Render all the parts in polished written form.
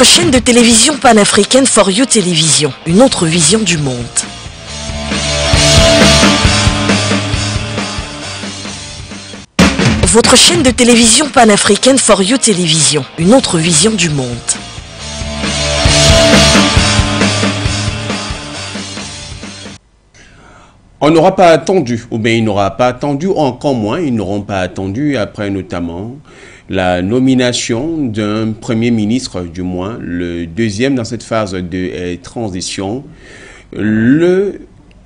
chaîne de télévision panafricaine For You Télévision, une autre vision du monde. Votre chaîne de télévision panafricaine For You Télévision, une autre vision du monde. On n'aura pas attendu, ou bien il n'aura pas attendu, encore moins, ils n'auront pas attendu après notamment la nomination d'un Premier ministre, du moins le deuxième dans cette phase de transition,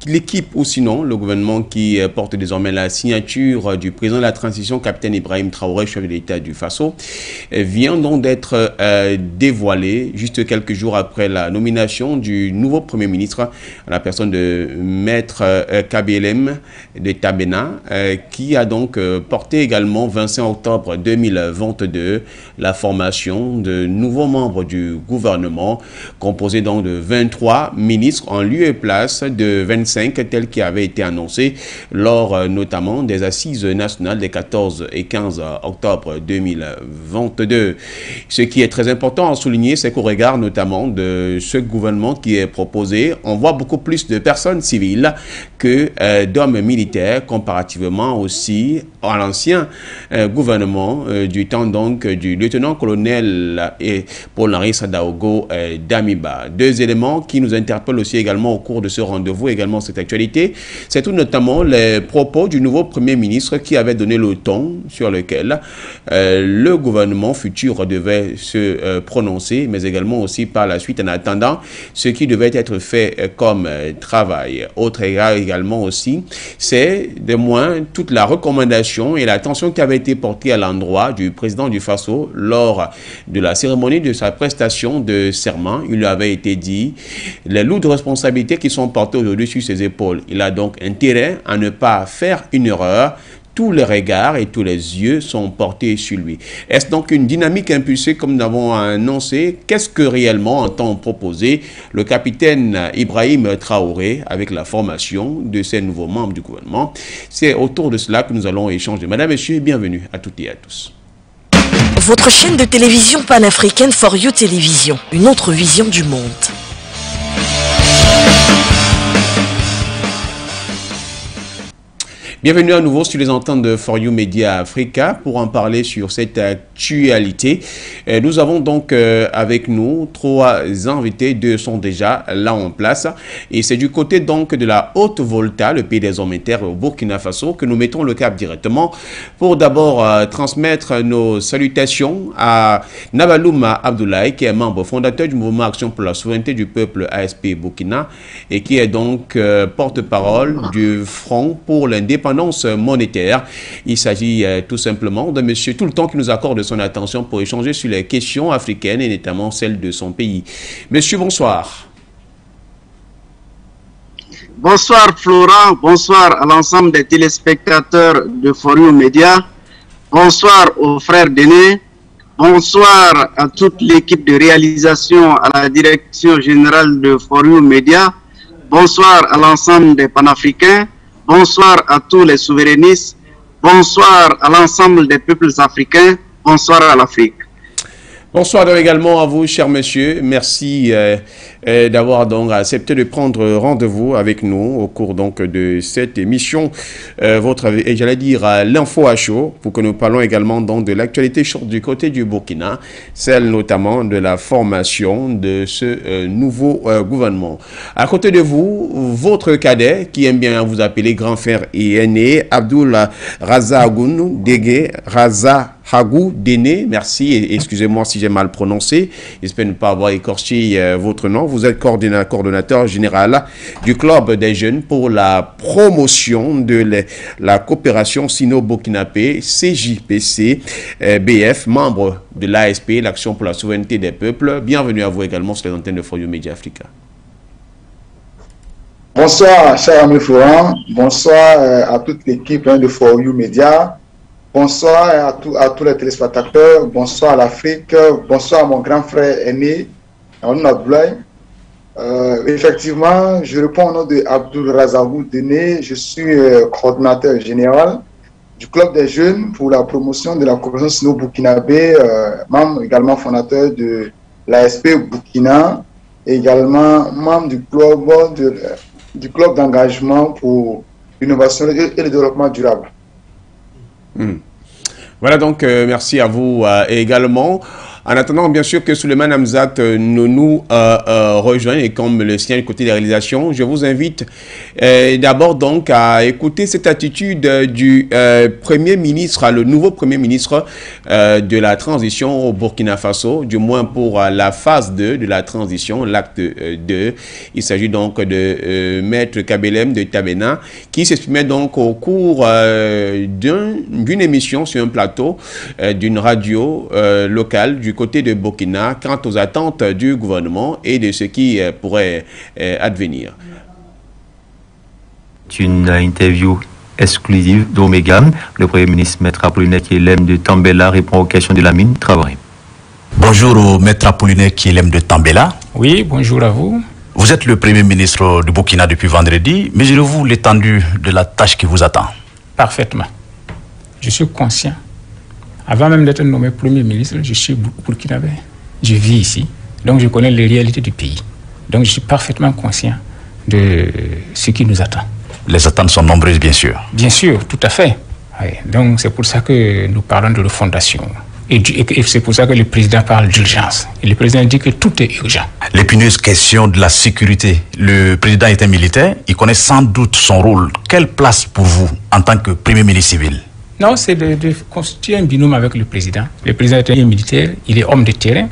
l'équipe ou sinon le gouvernement qui porte désormais la signature du président de la transition, capitaine Ibrahim Traoré, chef de l'État du Faso, vient donc d'être dévoilé juste quelques jours après la nomination du nouveau Premier ministre, à la personne de Maître KBLM de Tabena, qui a donc porté également 25 octobre 2022 la formation de nouveaux membres du gouvernement, composé donc de 23 ministres en lieu et place de 25 tel qui avait été annoncé lors notamment des assises nationales des 14 et 15 octobre 2022. Ce qui est très important à souligner, c'est qu'au regard notamment de ce gouvernement qui est proposé, on voit beaucoup plus de personnes civiles que d'hommes militaires comparativement aussi à l'ancien gouvernement du temps donc du lieutenant-colonel Paul-Henri Sadaogo Damiba. Deux éléments qui nous interpellent aussi également au cours de ce rendez-vous, également cette actualité, c'est tout notamment les propos du nouveau Premier ministre qui avait donné le ton sur lequel le gouvernement futur devait se prononcer, mais également aussi par la suite en attendant ce qui devait être fait comme travail. Autre égard également aussi, c'est de moins toute la recommandation et l'attention qui avait été portée à l'endroit du président du Faso lors de la cérémonie de sa prestation de serment. Il lui avait été dit les lourdes responsabilités qui sont portées aujourd'hui sur ses épaules. Il a donc intérêt à ne pas faire une erreur. Tous les regards et tous les yeux sont portés sur lui. Est-ce donc une dynamique impulsée comme nous l'avons annoncé? Qu'est-ce que réellement entend proposer le capitaine Ibrahim Traoré avec la formation de ces nouveaux membres du gouvernement? C'est autour de cela que nous allons échanger. Madame, Messieurs, bienvenue à toutes et à tous. Votre chaîne de télévision panafricaine For You Télévision, une autre vision du monde. Bienvenue à nouveau sur les antennes de For You Media Africa pour en parler sur cette actualité. Nous avons donc avec nous trois invités, deux sont déjà là en place et c'est du côté donc de la Haute-Volta, le pays des hommes inter au Burkina Faso, que nous mettons le cap directement pour d'abord transmettre nos salutations à Nabalouma Abdoulaye, qui est membre fondateur du mouvement Action pour la souveraineté du peuple ASP Burkina et qui est donc porte-parole du Front pour l'indépendance monétaire. Il s'agit tout simplement de monsieur tout le temps qui nous accorde son attention pour échanger sur les questions africaines et notamment celles de son pays. Monsieur, bonsoir. Bonsoir Florent, bonsoir à l'ensemble des téléspectateurs de For You Media, bonsoir aux frères Déné, bonsoir à toute l'équipe de réalisation à la direction générale de For You Media, bonsoir à l'ensemble des panafricains, bonsoir à tous les souverainistes, bonsoir à l'ensemble des peuples africains, bonsoir à l'Afrique. Bonsoir donc également à vous, cher monsieur. Merci d'avoir donc accepté de prendre rendez-vous avec nous au cours donc de cette émission. Et j'allais dire l'info à chaud, pour que nous parlons également donc de l'actualité chaude du côté du Burkina, celle notamment de la formation de ce nouveau gouvernement. À côté de vous, votre cadet, qui aime bien vous appeler grand frère et aîné, Abdoul Raza Agoun Dege Raza Hagou Déné, merci et excusez-moi si j'ai mal prononcé, j'espère ne pas avoir écorché votre nom. Vous êtes coordonnateur général du Club des jeunes pour la promotion de la coopération sino-burkinabé CJPC BF, membre de l'ASP, l'Action pour la souveraineté des peuples. Bienvenue à vous également sur les antennes de For You Media Africa. Bonsoir, cher ami Florent, bonsoir à toute l'équipe de For You Media. Bonsoir à tous les téléspectateurs, bonsoir à l'Afrique, bonsoir à mon grand frère aîné, Abdoulaye. Effectivement, je réponds au nom de Abdoul Razahou Déné, je suis coordonnateur général du Club des jeunes pour la promotion de la coopération sino-burkinabé, membre également fondateur de l'ASP Burkina, également membre du club d'engagement pour l'innovation et le développement durable. Voilà donc, merci à vous également. En attendant, bien sûr, que Souleymane Hamzat nous rejoigne et comme le signale du côté des réalisations, je vous invite d'abord donc à écouter cette attitude du Premier ministre, le nouveau Premier ministre de la transition au Burkina Faso, du moins pour la phase 2 de la transition, l'acte 2. Il s'agit donc de Maître Kabelem de Tabena, qui s'exprimait donc au cours d'une émission sur un plateau d'une radio locale du côté de Burkina quant aux attentes du gouvernement et de ce qui pourrait advenir. Une interview exclusive d'Omega. Le Premier ministre Maître Apollinaire Kyelem de Tambela répond aux questions de Lamine Traoré. Bonjour au Maître Apollinaire Kyelem de Tambela. Oui, bonjour à vous. Vous êtes le Premier ministre du Burkina depuis vendredi. Mesurez-vous l'étendue de la tâche qui vous attend? Parfaitement. Je suis conscient. Avant même d'être nommé Premier ministre, je suis burkinabé. Je vis ici, donc je connais les réalités du pays. Donc je suis parfaitement conscient de ce qui nous attend. Les attentes sont nombreuses, bien sûr. Bien sûr, tout à fait. Oui. Donc c'est pour ça que nous parlons de refondation. Et c'est pour ça que le président parle d'urgence. Et le président dit que tout est urgent. L'épineuse question de la sécurité. Le président est un militaire, il connaît sans doute son rôle. Quelle place pour vous en tant que Premier ministre civil? Non, c'est de constituer un binôme avec le président. Le président est un militaire, il est homme de terrain.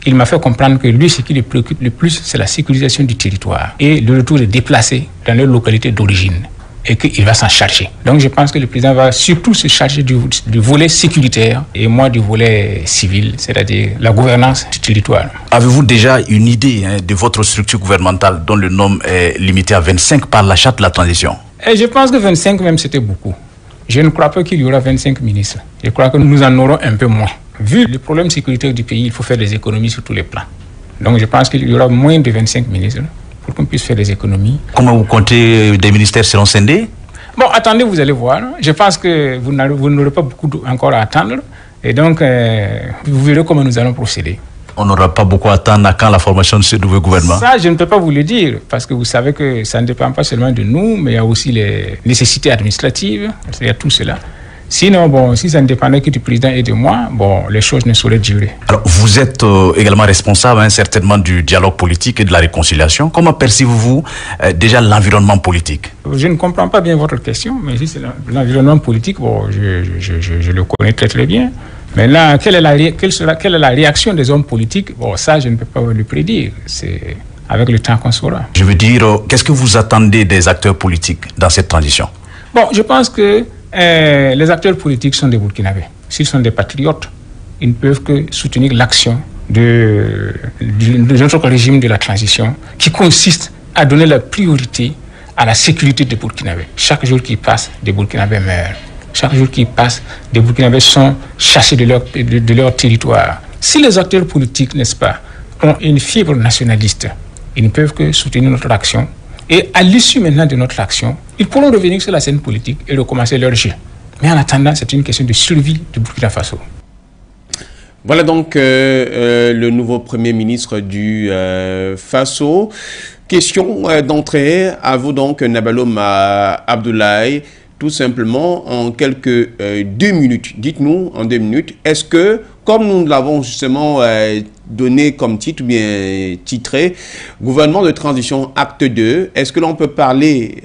Il m'a fait comprendre que lui, ce qui le préoccupe le plus, c'est la sécurisation du territoire et le retour des déplacés dans leur localité d'origine et qu'il va s'en charger. Donc je pense que le président va surtout se charger du volet sécuritaire et moi du volet civil, c'est-à-dire la gouvernance du territoire. Avez-vous déjà une idée de votre structure gouvernementale dont le nombre est limité à 25 par la charte de la transition? Et je pense que 25 même c'était beaucoup. Je ne crois pas qu'il y aura 25 ministres. Je crois que nous en aurons un peu moins. Vu le problème sécuritaire du pays, il faut faire des économies sur tous les plans. Donc je pense qu'il y aura moins de 25 ministres pour qu'on puisse faire des économies. Comment vous comptez des ministères seront scindés? Bon, attendez, vous allez voir. Je pense que vous n'aurez pas beaucoup encore à attendre. Et donc, vous verrez comment nous allons procéder. On n'aura pas beaucoup à attendre à quand la formation de ce nouveau gouvernement? Ça, je ne peux pas vous le dire, parce que vous savez que ça ne dépend pas seulement de nous, mais il y a aussi les nécessités administratives, il y a tout cela. Sinon, bon, si ça ne dépendait que du président et de moi, bon, les choses ne sauraient durer. Alors, vous êtes également responsable certainement du dialogue politique et de la réconciliation. Comment percevez-vous déjà l'environnement politique? Je ne comprends pas bien votre question, mais si c'est l'environnement politique, bon, je le connais très très bien. Maintenant, quelle est la réaction des hommes politiques? Bon, ça, je ne peux pas le prédire. C'est avec le temps qu'on saura. Je veux dire, qu'est-ce que vous attendez des acteurs politiques dans cette transition? Bon, je pense que les acteurs politiques sont des Burkinabés. S'ils sont des patriotes, ils ne peuvent que soutenir l'action de notre régime de la transition qui consiste à donner la priorité à la sécurité des Burkinabés. Chaque jour qui passe, des Burkinabés meurent. Chaque jour qui passe, des Burkinabés sont chassés de leur territoire. Si les acteurs politiques, n'est-ce pas, ont une fibre nationaliste, ils ne peuvent que soutenir notre action. Et à l'issue maintenant de notre action, ils pourront revenir sur la scène politique et recommencer leur jeu. Mais en attendant, c'est une question de survie du Burkina Faso. Voilà donc le nouveau Premier ministre du Faso. Question d'entrée à vous donc, Nabaloum Abdoulaye. Tout simplement, en quelques 2 minutes, dites-nous en 2 minutes, est-ce que, comme nous l'avons justement donné comme titre, bien titré, gouvernement de transition acte 2, est-ce que l'on peut parler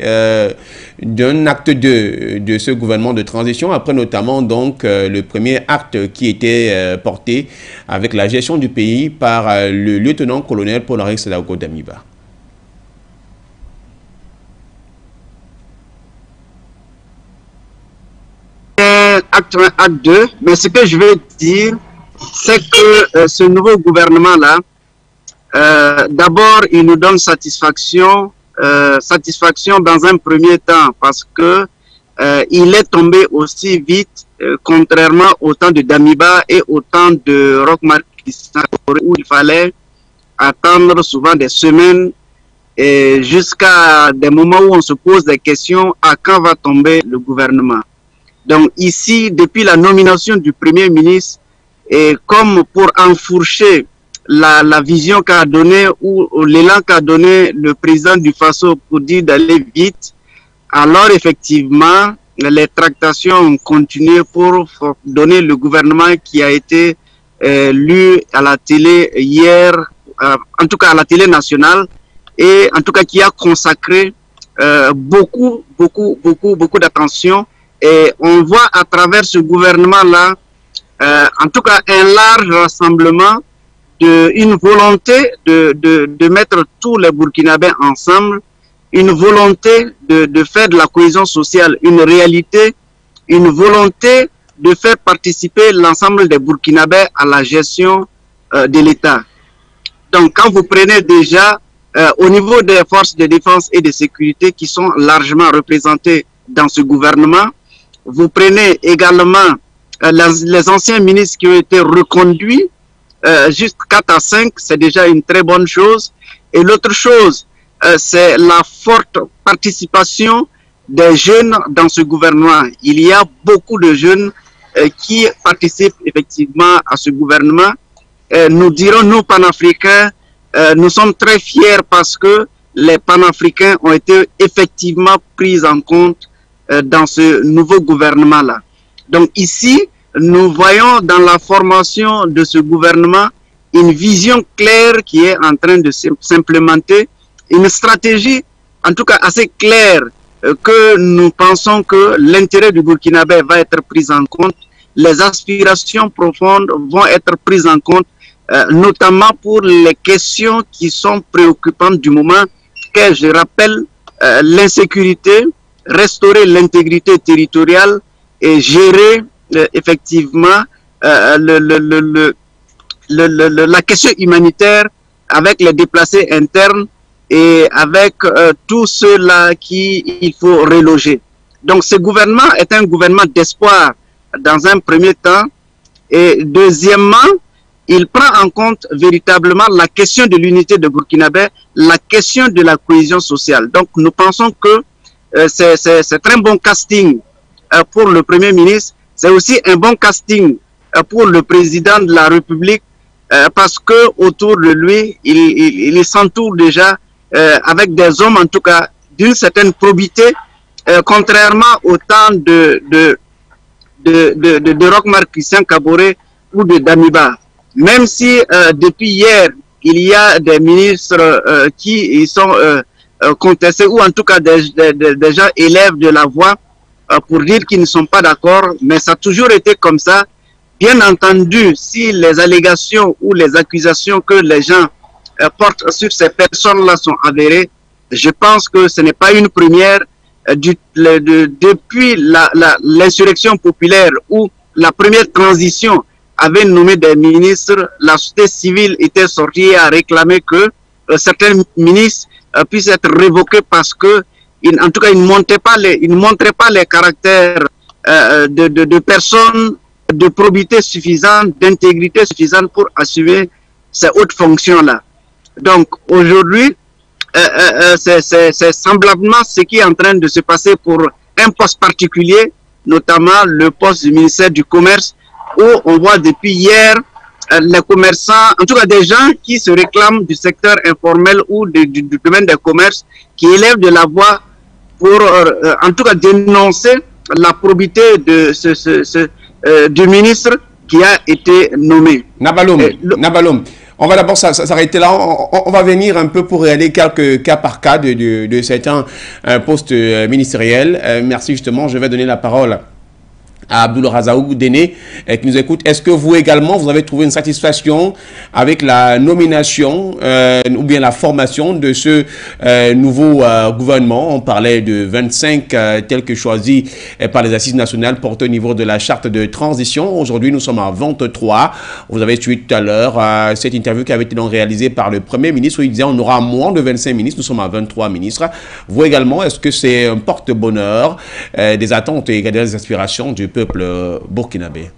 d'un acte 2 de ce gouvernement de transition, après notamment donc le premier acte qui était porté avec la gestion du pays par le lieutenant-colonel Paul-Henri Sadako Damiba? Acte 1, acte 2, mais ce que je veux dire, c'est que ce nouveau gouvernement-là, d'abord, il nous donne satisfaction dans un premier temps, parce que il est tombé aussi vite, contrairement au temps de Damiba et au temps de Roch Marc Christian, où il fallait attendre souvent des semaines et jusqu'à des moments où on se pose des questions à quand va tomber le gouvernement. Donc ici, depuis la nomination du Premier ministre, et comme pour enfourcher la vision qu'a donné ou l'élan qu'a donné le président du Faso pour dire d'aller vite, alors effectivement, les tractations ont continué pour donner le gouvernement qui a été lu à la télé hier, en tout cas à la télé nationale, et en tout cas qui a consacré beaucoup d'attention. Et on voit à travers ce gouvernement-là, en tout cas un large rassemblement, une volonté de mettre tous les Burkinabés ensemble, une volonté de faire de la cohésion sociale une réalité, une volonté de faire participer l'ensemble des Burkinabés à la gestion de l'État. Donc quand vous prenez déjà au niveau des forces de défense et de sécurité qui sont largement représentées dans ce gouvernement, vous prenez également les anciens ministres qui ont été reconduits, juste 4 à 5, c'est déjà une très bonne chose. Et l'autre chose, c'est la forte participation des jeunes dans ce gouvernement. Il y a beaucoup de jeunes qui participent effectivement à ce gouvernement. Nous dirons, nous panafricains, nous sommes très fiers parce que les panafricains ont été effectivement pris en compte dans ce nouveau gouvernement-là. Donc ici, nous voyons dans la formation de ce gouvernement une vision claire qui est en train de s'implémenter, une stratégie en tout cas assez claire que nous pensons que l'intérêt du Burkinabé va être pris en compte, les aspirations profondes vont être prises en compte, notamment pour les questions qui sont préoccupantes du moment, que je rappelle l'insécurité, restaurer l'intégrité territoriale et gérer effectivement la question humanitaire avec les déplacés internes et avec tous ceux-là qu'il faut reloger. Donc ce gouvernement est un gouvernement d'espoir dans un premier temps, et deuxièmement, il prend en compte véritablement la question de l'unité de Burkinabé, la question de la cohésion sociale. Donc nous pensons que c'est un bon casting pour le Premier ministre, c'est aussi un bon casting pour le président de la République, parce que autour de lui, il s'entoure déjà avec des hommes en tout cas d'une certaine probité, contrairement au temps de Roch-Marc Christian Kaboré ou de Damiba. Même si depuis hier, il y a des ministres qui sont contestés, ou en tout cas des gens élèves de la voix pour dire qu'ils ne sont pas d'accord, mais ça a toujours été comme ça. Bien entendu, si les allégations ou les accusations que les gens portent sur ces personnes-là sont avérées, je pense que ce n'est pas une première. Depuis l'insurrection populaire où la première transition avait nommé des ministres, la société civile était sortie à réclamer que certains ministres puissent être révoqués parce que, en tout cas, ils ne montraient pas les caractères de personnes de probité suffisante, d'intégrité suffisante pour assumer ces hautes fonctions-là. Donc aujourd'hui, c'est semblablement ce qui est en train de se passer pour un poste particulier, notamment le poste du ministère du Commerce, où on voit depuis hier les commerçants, en tout cas des gens qui se réclament du secteur informel ou du domaine des commerces, qui élèvent de la voix pour en tout cas dénoncer la probité de du ministre qui a été nommé. Nabaloum, on va d'abord s'arrêter là. On va venir un peu pour regarder quelques cas par cas de certains postes ministériels. Merci justement. Je vais donner la parole à Abdoul Razaou Déné qui nous écoute. Est-ce que vous également, vous avez trouvé une satisfaction avec la nomination ou bien la formation de ce nouveau gouvernement? On parlait de 25 tels que choisis par les assises nationales portés au niveau de la charte de transition. Aujourd'hui, nous sommes à 23. Vous avez suivi tout à l'heure cette interview qui avait été donc réalisée par le Premier ministre où il disait on aura moins de 25 ministres. Nous sommes à 23 ministres. Vous également, est-ce que c'est un porte-bonheur des attentes et des aspirations du peuple burkinabé?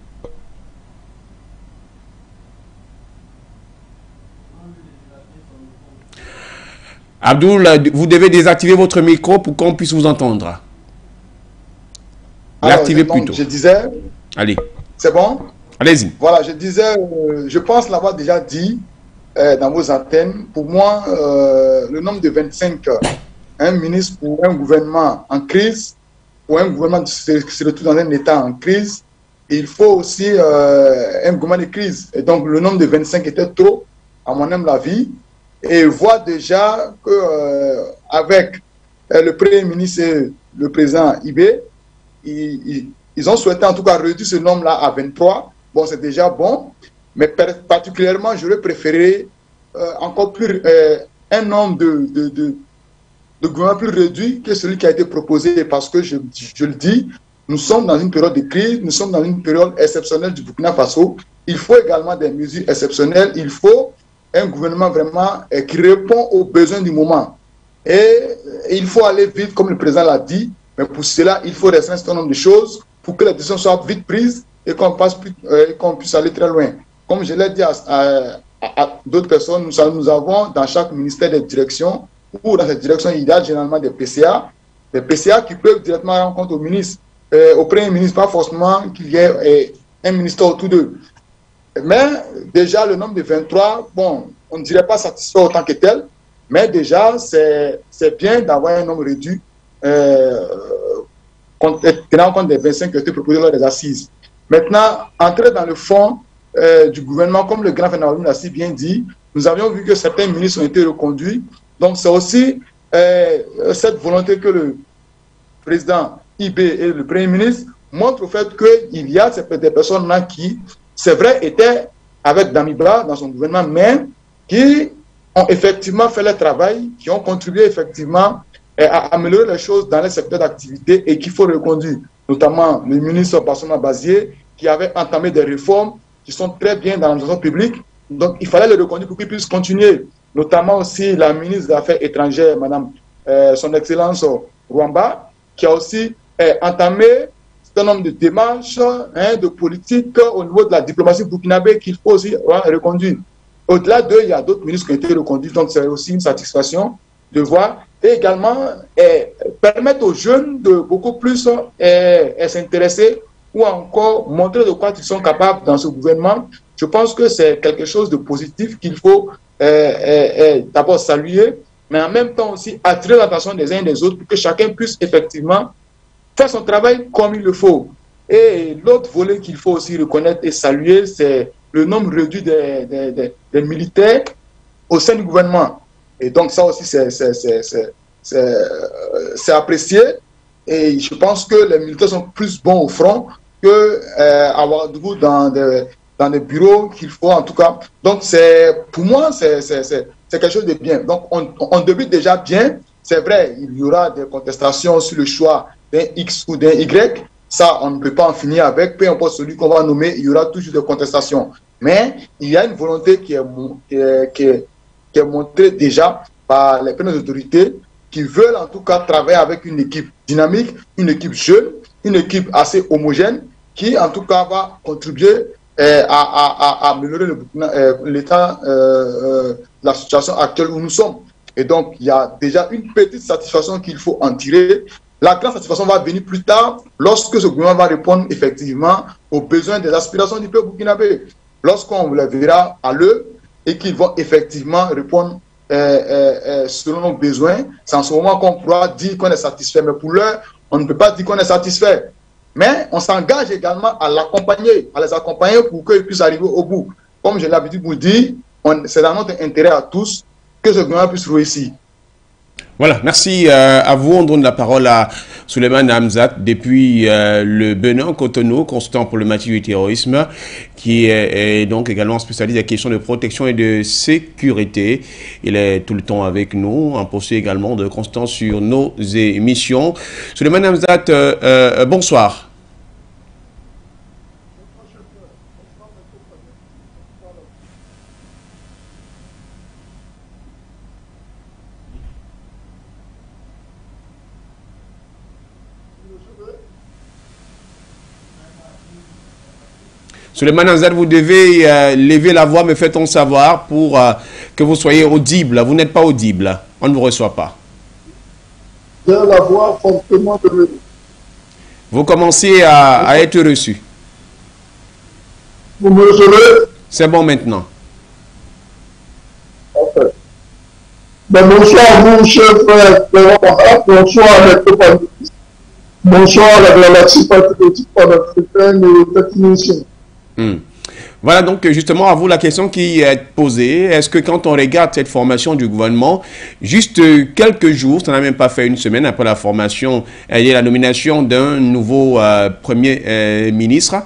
Abdoul, vous devez désactiver votre micro pour qu'on puisse vous entendre. L'activer plutôt. Je disais... Allez. C'est bon? Allez-y. Voilà, je disais, je pense l'avoir déjà dit, dans vos antennes. Pour moi, le nombre de 25 un ministre pour un gouvernement en crise, pour un gouvernement qui se retrouve dans un État en crise, il faut aussi un gouvernement de crise. Et donc, le nombre de 25 était trop, à mon humble avis. Et voit déjà qu'avec le Premier ministre et le président Ibé, ils ont souhaité en tout cas réduire ce nombre-là à 23. Bon, c'est déjà bon. Mais particulièrement, j'aurais préféré encore plus un nombre de gouvernements plus réduit que celui qui a été proposé. Parce que, je le dis, nous sommes dans une période de crise, nous sommes dans une période exceptionnelle du Burkina Faso. Il faut également des mesures exceptionnelles. Il faut un gouvernement vraiment qui répond aux besoins du moment. Et il faut aller vite, comme le président l'a dit, mais pour cela, il faut restreindre un certain nombre de choses pour que les décisions soient vite prises et qu'on puisse aller très loin. Comme je l'ai dit à d'autres personnes, nous avons dans chaque ministère des directions, ou dans cette direction, il y a généralement des PCA qui peuvent directement rendre compte au ministre, au Premier ministre, pas forcément qu'il y ait un ministère autour d'eux. Mais déjà, le nombre de 23, bon, on ne dirait pas satisfait autant que tel, mais déjà, c'est bien d'avoir un nombre réduit, tenant compte des 25 qui ont été proposés lors des assises. Maintenant, entrer dans le fond du gouvernement, comme le grand Fernand l'a si bien dit, nous avions vu que certains ministres ont été reconduits. Donc, c'est aussi cette volonté que le président Ibé et le Premier ministre montrent au fait qu'il y a des personnes-là qui, c'est vrai, étaient avec Damiba dans son gouvernement, mais qui ont effectivement fait le travail, qui ont contribué effectivement à améliorer les choses dans les secteurs d'activité et qu'il faut reconduire. Notamment le ministre Bassoma Bazier, qui avait entamé des réformes qui sont très bien dans l'administration publique. Donc, il fallait le reconduire pour qu'il puisse continuer. Notamment aussi la ministre des Affaires étrangères, Madame Son Excellence Rwamba, qui a aussi entamé un nombre de démarches, de politique au niveau de la diplomatie burkinabé qu'il faut aussi reconduire. Au-delà d'eux, il y a d'autres ministres qui ont été reconduits, donc c'est aussi une satisfaction de voir. Et également, permettre aux jeunes de beaucoup plus s'intéresser ou encore montrer de quoi ils sont capables dans ce gouvernement. Je pense que c'est quelque chose de positif qu'il faut d'abord saluer, mais en même temps aussi attirer l'attention des uns et des autres pour que chacun puisse effectivement faire son travail comme il le faut. Et l'autre volet qu'il faut aussi reconnaître et saluer, c'est le nombre réduit des militaires au sein du gouvernement. Et donc ça aussi, c'est apprécié. Et je pense que les militaires sont plus bons au front que avoir du coup dans des bureaux qu'il faut en tout cas. Donc pour moi, c'est quelque chose de bien. Donc on débute déjà bien. C'est vrai, il y aura des contestations sur le choix d'un X ou d'un Y. Ça, on ne peut pas en finir avec. Peu importe celui qu'on va nommer, il y aura toujours des contestations. Mais il y a une volonté qui est montrée déjà par les premières autorités qui veulent en tout cas travailler avec une équipe dynamique, une équipe jeune, une équipe assez homogène qui en tout cas va contribuer à améliorer l'état, la situation actuelle où nous sommes. Et donc, il y a déjà une petite satisfaction qu'il faut en tirer. La grande satisfaction va venir plus tard lorsque ce gouvernement va répondre effectivement aux besoins des aspirations du peuple burkinabé. Lorsqu'on les verra à l'œuvre et qu'ils vont effectivement répondre selon nos besoins, c'est en ce moment qu'on pourra dire qu'on est satisfait. Mais pour l'heure, on ne peut pas dire qu'on est satisfait. Mais on s'engage également à l'accompagner, à les accompagner pour qu'ils puissent arriver au bout. Comme j'ai l'habitude de vous dire, c'est dans notre intérêt à tous que ce gouvernement puisse réussir. Voilà, merci à vous. On donne la parole à Souleymane Hamzat depuis le Bénin, Cotonou, consultant en problématique du terrorisme, qui est donc également spécialiste des questions de protection et de sécurité. Il est tout le temps avec nous, en poste également de constant sur nos émissions. Souleymane Hamzat, bonsoir. Souleymane Hamzat, vous devez lever la voix, me fait-on savoir, pour que vous soyez audible. Vous n'êtes pas audible. On ne vous reçoit pas. J'ai la voix fortement de... Vous commencez à être reçu. Vous me recevez? C'est bon maintenant. Ben, bonsoir à vous, chers frères, bonsoir à mes compagnons, bonsoir à la galaxie patriotique panafricaine et aux techniciens. Voilà donc justement à vous la question qui est posée. Est-ce que quand on regarde cette formation du gouvernement, juste quelques jours, ça n'a même pas fait une semaine après la formation et la nomination d'un nouveau Premier ministre,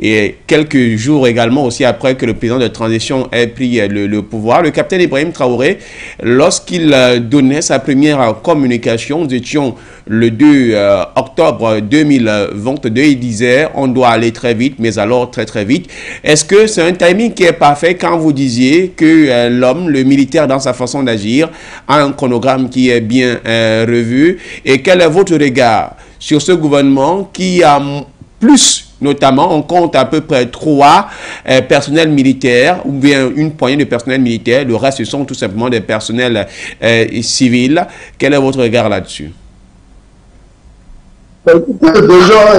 et quelques jours également aussi après que le président de transition ait pris le pouvoir, le capitaine Ibrahim Traoré, lorsqu'il donnait sa première communication, nous étions le 2 octobre 2022, il disait on doit aller très vite, mais alors très très vite. Est-ce que c'est un timing qui est parfait quand vous disiez que l'homme, le militaire dans sa façon d'agir, a un chronogramme qui est bien revu? Et quel est votre regard sur ce gouvernement qui a plus, notamment, on compte à peu près 3 personnels militaires ou bien une poignée de personnels militaires, le reste ce sont tout simplement des personnels civils. Quel est votre regard là-dessus? Écoutez, déjà,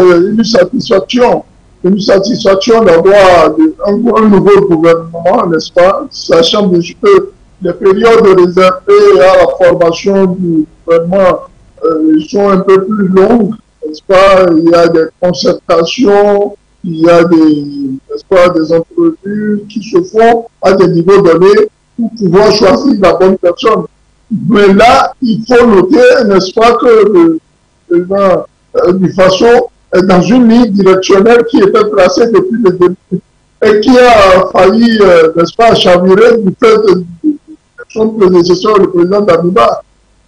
une satisfaction d'avoir un nouveau gouvernement, n'est-ce pas, sachant que les périodes réservées à la formation du gouvernement sont un peu plus longues, n'est-ce pas, il y a des concertations, il y a n'est-ce pas, des entrevues qui se font à des niveaux donnés pour pouvoir choisir la bonne personne. Mais là, il faut noter, n'est-ce pas, que le président du Faso dans une ligne directionnelle qui était tracée depuis le début et qui a failli, n'est-ce pas, chavirer du fait de son prédécesseur, le président Damiba.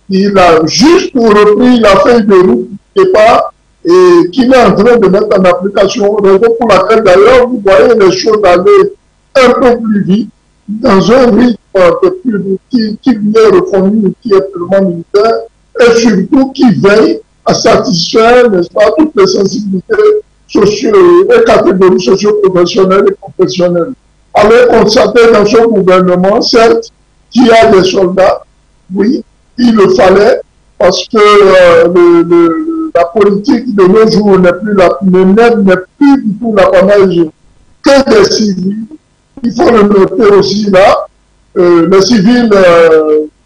Il a juste repris la feuille de route du départ et qu'il est en train de mettre en application, raison pour laquelle d'ailleurs vous voyez les choses aller un peu plus vite, dans un rythme qui est reconnu, qui est purement militaire, et surtout qui veille à satisfaire, n'est-ce pas, toutes les sensibilités et catégories socio-professionnelles et professionnelles. Alors, constater dans ce gouvernement, certes, qu'il y a des soldats, oui, il le fallait, parce que la politique de nos jours n'est plus du tout l'apanage que des civils. Il faut le noter aussi là. Les civils,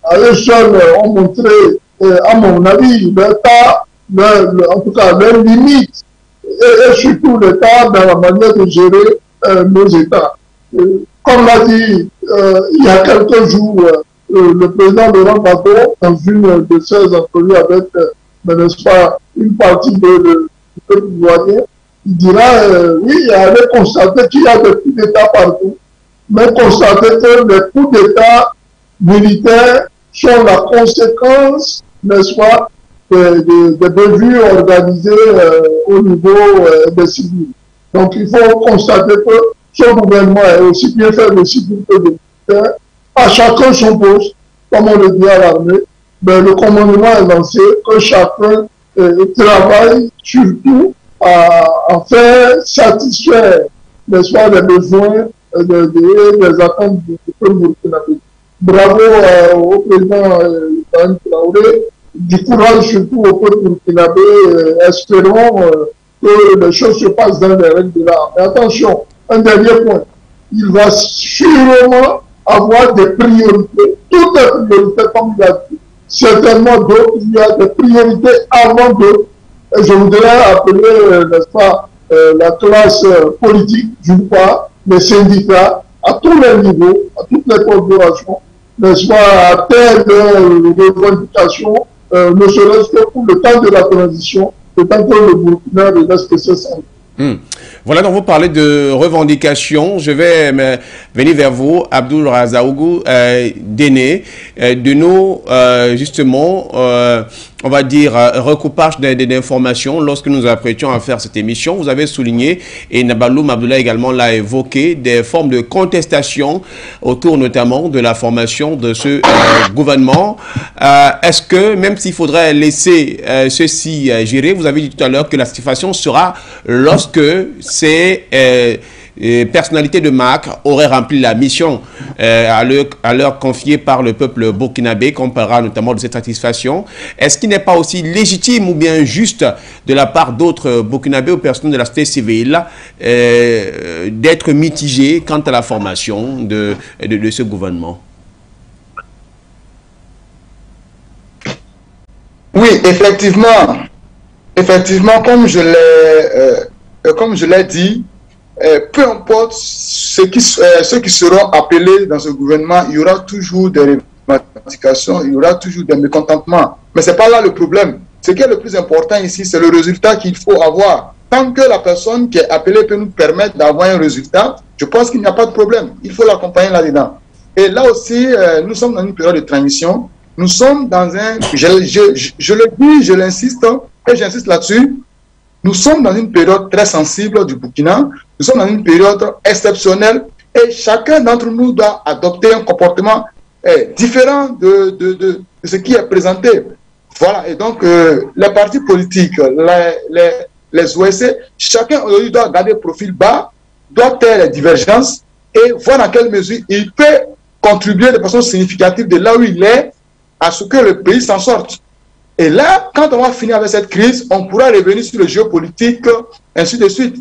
à eux seuls, ont montré, à mon avis, en tout cas, leurs limites, et surtout l'État dans la manière de gérer nos États. Comme l'a dit il y a quelques jours le président Laurent Gbagbo, dans une de ses entrevues avec, n'est-ce pas, une partie du peuple ivoirien, il dira, oui, il allait constater qu'il y a des coups d'État partout, mais constater que les coups d'État militaires sont la conséquence, n'est-ce pas, des bévues organisées au niveau des civils. Donc il faut constater que ce gouvernement est aussi bien fait de civils que de militaires. À chacun son poste, comme on le dit à l'armée, mais le commandement est lancé, que chacun travaille surtout à faire satisfaire, n'est-ce pas, les besoins des attentes du peuple burkinabé. Bravo au président Ibrahim Traoré, du courage surtout au peuple burkinabé, espérons que les choses se passent dans les règles de l'art. Mais attention, un dernier point, il va sûrement avoir des priorités, toutes les priorités comme il a dit, certainement d'autres, il y a des priorités avant d'autres. Et je voudrais appeler, n'est-ce pas, la classe politique, d'une part, les syndicats, à tous les niveaux, à toutes les corporations, n'est-ce pas, à telle revendication, ne serait-ce que pour le temps de la transition, le temps que le Burkina reste ses centres. Voilà, donc vous parlez de revendications. Je vais venir vers vous, Abdoul Razaougou Déné, de nos, justement, on va dire, recoupage d'informations. Lorsque nous apprêtions à faire cette émission, vous avez souligné, et Nabaloum Abdoulaye également l'a évoqué, des formes de contestation autour notamment de la formation de ce gouvernement. Est-ce que, même s'il faudrait laisser ceci gérer, vous avez dit tout à l'heure que la situation sera lorsque ces personnalités de marque auraient rempli la mission à leur confiée par le peuple burkinabé, qu'on parlera notamment de cette satisfaction. Est-ce qu'il n'est pas aussi légitime ou bien juste de la part d'autres burkinabés ou personnes de la société civile d'être mitigés quant à la formation de ce gouvernement? effectivement, comme je l'ai dit, peu importe ceux qui seront appelés dans ce gouvernement, il y aura toujours des revendications, il y aura toujours des mécontentements. Mais ce n'est pas là le problème. Ce qui est le plus important ici, c'est le résultat qu'il faut avoir. Tant que la personne qui est appelée peut nous permettre d'avoir un résultat, je pense qu'il n'y a pas de problème. Il faut l'accompagner là-dedans. Et là aussi, nous sommes dans une période de transition. Nous sommes dans un... Je le dis, je l'insiste, et j'insiste là-dessus. Nous sommes dans une période très sensible du Burkina. Nous sommes dans une période exceptionnelle. Et chacun d'entre nous doit adopter un comportement différent de ce qui est présenté. Voilà. Et donc, les partis politiques, les OSC, chacun aujourd'hui doit garder le profil bas, doit taire les divergences et voir dans quelle mesure il peut contribuer de façon significative de là où il est à ce que le pays s'en sorte. Et là, quand on va finir avec cette crise, on pourra revenir sur le géopolitique, ainsi de suite.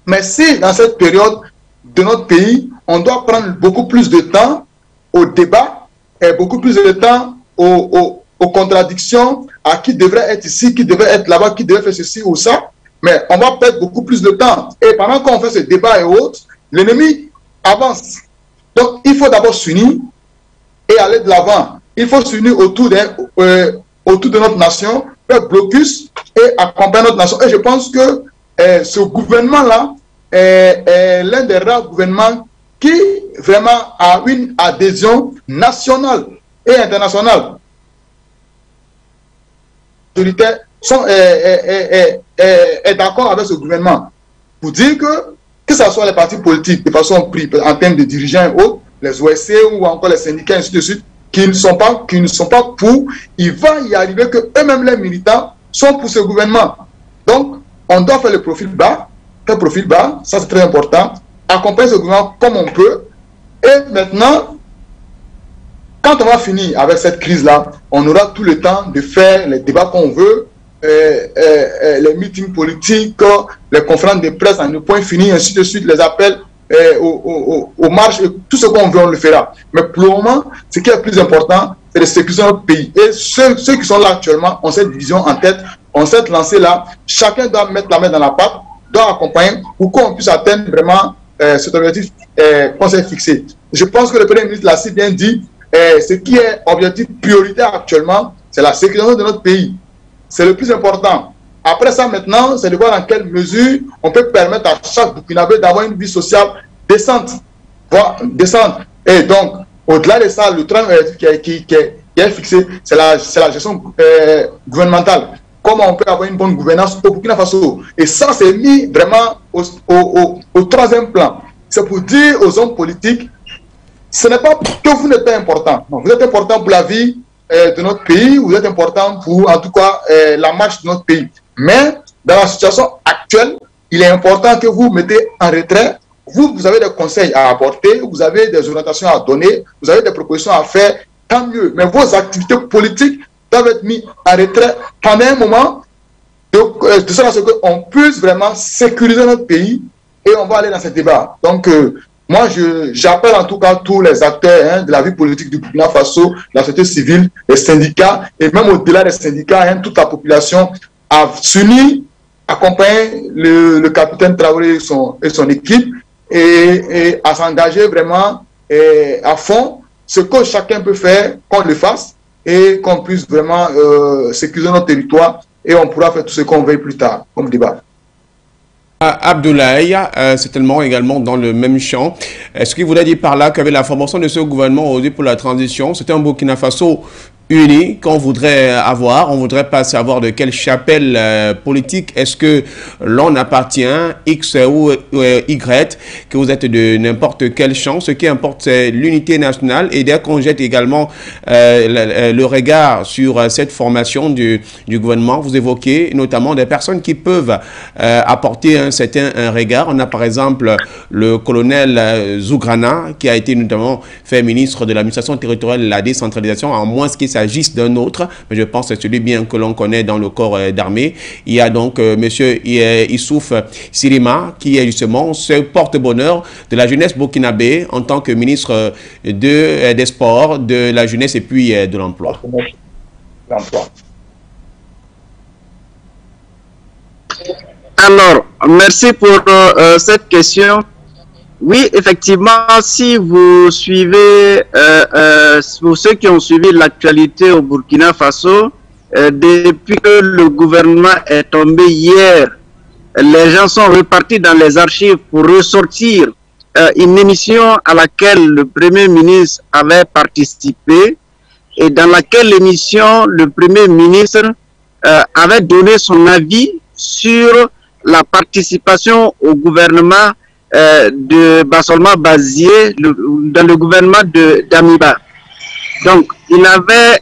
Mais si dans cette période de notre pays, on doit prendre beaucoup plus de temps au débat et beaucoup plus de temps aux contradictions, à qui devrait être ici, qui devrait être là-bas, qui devrait faire ceci ou ça, mais on va perdre beaucoup plus de temps. Et pendant qu'on fait ce débat et autres, l'ennemi avance. Donc, il faut d'abord s'unir et aller de l'avant. Il faut s'unir autour de notre nation, faire blocus et accompagner notre nation. Et je pense que ce gouvernement-là est l'un des rares gouvernements qui vraiment a une adhésion nationale et internationale. Est d'accord avec ce gouvernement pour dire que ce soit les partis politiques de façon prise en termes de dirigeants et autres, les OSC ou encore les syndicats ainsi de suite, qui ne sont pas pour, il va y arriver que eux-mêmes les militants sont pour ce gouvernement. Donc on doit faire le profil bas, ça c'est très important, accompagner ce gouvernement comme on peut, et maintenant quand on va finir avec cette crise-là, on aura tout le temps de faire les débats qu'on veut, les meetings politiques, les conférences de presse en un point fini, ainsi de suite, les appels aux marches, tout ce qu'on veut, on le fera. Mais pour le moment, ce qui est le plus important, c'est de sécuriser notre pays. Et ceux qui sont là actuellement ont cette vision en tête, ont cette lancée là. Chacun doit mettre la main dans la pâte, doit accompagner pour qu'on puisse atteindre vraiment cet objectif qu'on s'est fixé. Je pense que le Premier ministre l'a si bien dit. Ce qui est objectif prioritaire actuellement, c'est la sécurité de notre pays. C'est le plus important. Après ça, maintenant, c'est de voir dans quelle mesure on peut permettre à chaque Burkinabé d'avoir une vie sociale décente. Et donc, au-delà de ça, le train qui est fixé, c'est la gestion gouvernementale. Comment on peut avoir une bonne gouvernance au Burkina Faso. Et ça, c'est mis vraiment au troisième plan. C'est pour dire aux hommes politiques, ce n'est pas que vous n'êtes pas important. Non, vous êtes important pour la vie de notre pays, vous êtes important pour, en tout cas, la marche de notre pays. Mais, dans la situation actuelle, il est important que vous mettez en retrait. Vous avez des conseils à apporter, vous avez des orientations à donner, vous avez des propositions à faire, tant mieux. Mais vos activités politiques doivent être mises en retrait pendant un moment, de sorte qu'on puisse vraiment sécuriser notre pays et on va aller dans ce débat. Donc, moi, j'appelle en tout cas tous les acteurs de la vie politique du Burkina Faso, la société civile, les syndicats, et même au-delà des syndicats, toute la population, à s'unir, accompagner le capitaine Traoré et son équipe, et à s'engager vraiment à fond. Ce que chacun peut faire, qu'on le fasse, et qu'on puisse vraiment sécuriser notre territoire, et on pourra faire tout ce qu'on veut plus tard, comme débat. Abdoulaye, c'est tellement également dans le même champ. Est-ce qu'il voudrait dire par là qu'avec la formation de ce gouvernement aujourd'hui pour la transition, c'était un Burkina Faso uni qu'on voudrait avoir? On voudrait pas savoir de quelle chapelle politique est-ce que l'on appartient, X ou Y, que vous êtes de n'importe quel champ. Ce qui importe, c'est l'unité nationale. Et dès qu'on jette également le regard sur cette formation du gouvernement, vous évoquez notamment des personnes qui peuvent apporter un certain regard. On a par exemple le colonel Zougrana, qui a été notamment fait ministre de l'administration territoriale et la décentralisation, à moins qu'il s'agisse d'un autre, mais je pense que c'est celui bien que l'on connaît dans le corps d'armée. Il y a donc M. Issouf Sirima, qui est justement ce porte-bonheur de la jeunesse burkinabé en tant que ministre des Sports, de la jeunesse et puis de l'Emploi. Alors, merci pour cette question. Oui, effectivement, si vous suivez, pour ceux qui ont suivi l'actualité au Burkina Faso, depuis que le gouvernement est tombé hier, les gens sont repartis dans les archives pour ressortir une émission à laquelle le Premier ministre avait participé et dans laquelle l'émission, le Premier ministre avait donné son avis sur la participation au gouvernement de Bassolma Bazié, dans le gouvernement d'Amiba. Donc, il avait,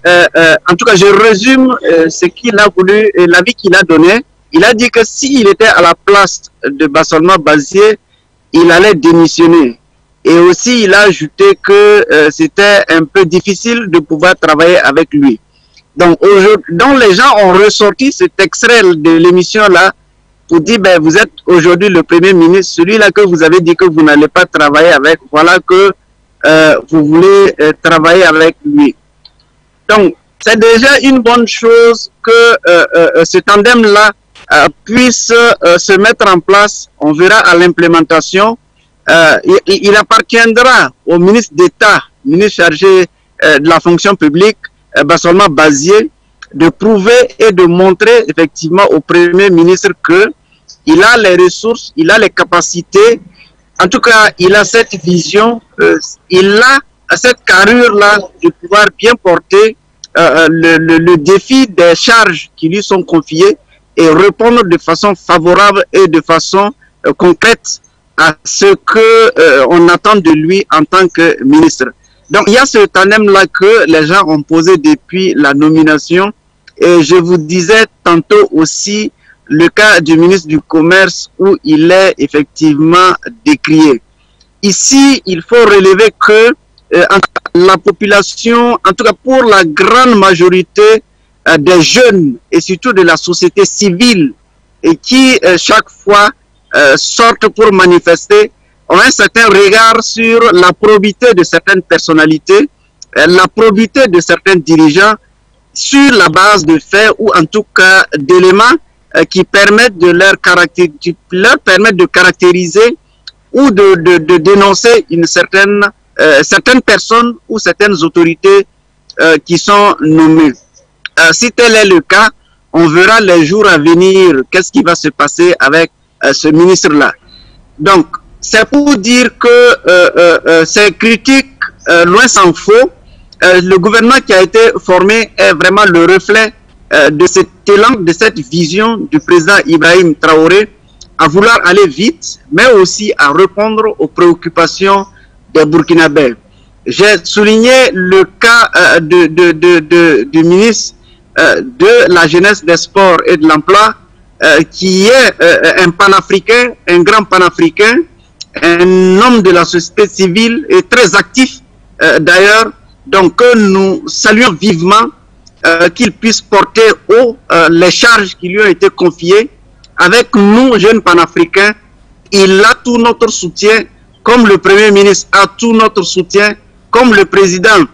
en tout cas, je résume ce qu'il a voulu, l'avis qu'il a donné. Il a dit que s'il était à la place de Bassolma Bazié, il allait démissionner. Et aussi, il a ajouté que c'était un peu difficile de pouvoir travailler avec lui. Donc, les gens ont ressorti cet extrait de l'émission-là pour dire, ben, vous êtes aujourd'hui le Premier ministre, celui-là que vous avez dit que vous n'allez pas travailler avec, voilà que vous voulez travailler avec lui. Donc, c'est déjà une bonne chose que ce tandem-là puisse se mettre en place. On verra à l'implémentation. Il appartiendra au ministre d'État, ministre chargé de la fonction publique, Bassolma Bazié, de prouver et de montrer effectivement au Premier ministre que il a les ressources, il a les capacités, en tout cas il a cette vision, il a cette carrure-là de pouvoir bien porter le défi des charges qui lui sont confiées et répondre de façon favorable et de façon concrète à ce que on attend de lui en tant que ministre. Donc il y a ce tandem-là que les gens ont posé depuis la nomination. Et je vous disais tantôt aussi le cas du ministre du Commerce où il est effectivement décrié. Ici, il faut relever que la population, en tout cas pour la grande majorité des jeunes et surtout de la société civile et qui chaque fois sortent pour manifester, ont un certain regard sur la probité de certaines personnalités, la probité de certains dirigeants, sur la base de faits ou en tout cas d'éléments qui permettent de leur permettre de caractériser ou de dénoncer une certaines personnes ou certaines autorités qui sont nommées. Si tel est le cas, on verra les jours à venir qu'est-ce qui va se passer avec ce ministre-là. Donc, c'est pour dire que ces critiques, loin s'en faut, le gouvernement qui a été formé est vraiment le reflet de cet élan, de cette vision du président Ibrahim Traoré à vouloir aller vite, mais aussi à répondre aux préoccupations des Burkinabés. J'ai souligné le cas du ministre de la Jeunesse, des Sports et de l'Emploi, qui est un panafricain, un grand panafricain, un homme de la société civile et très actif d'ailleurs. Donc nous saluons vivement qu'il puisse porter haut les charges qui lui ont été confiées. Avec nous, jeunes panafricains, il a tout notre soutien, comme le Premier ministre a tout notre soutien, comme le président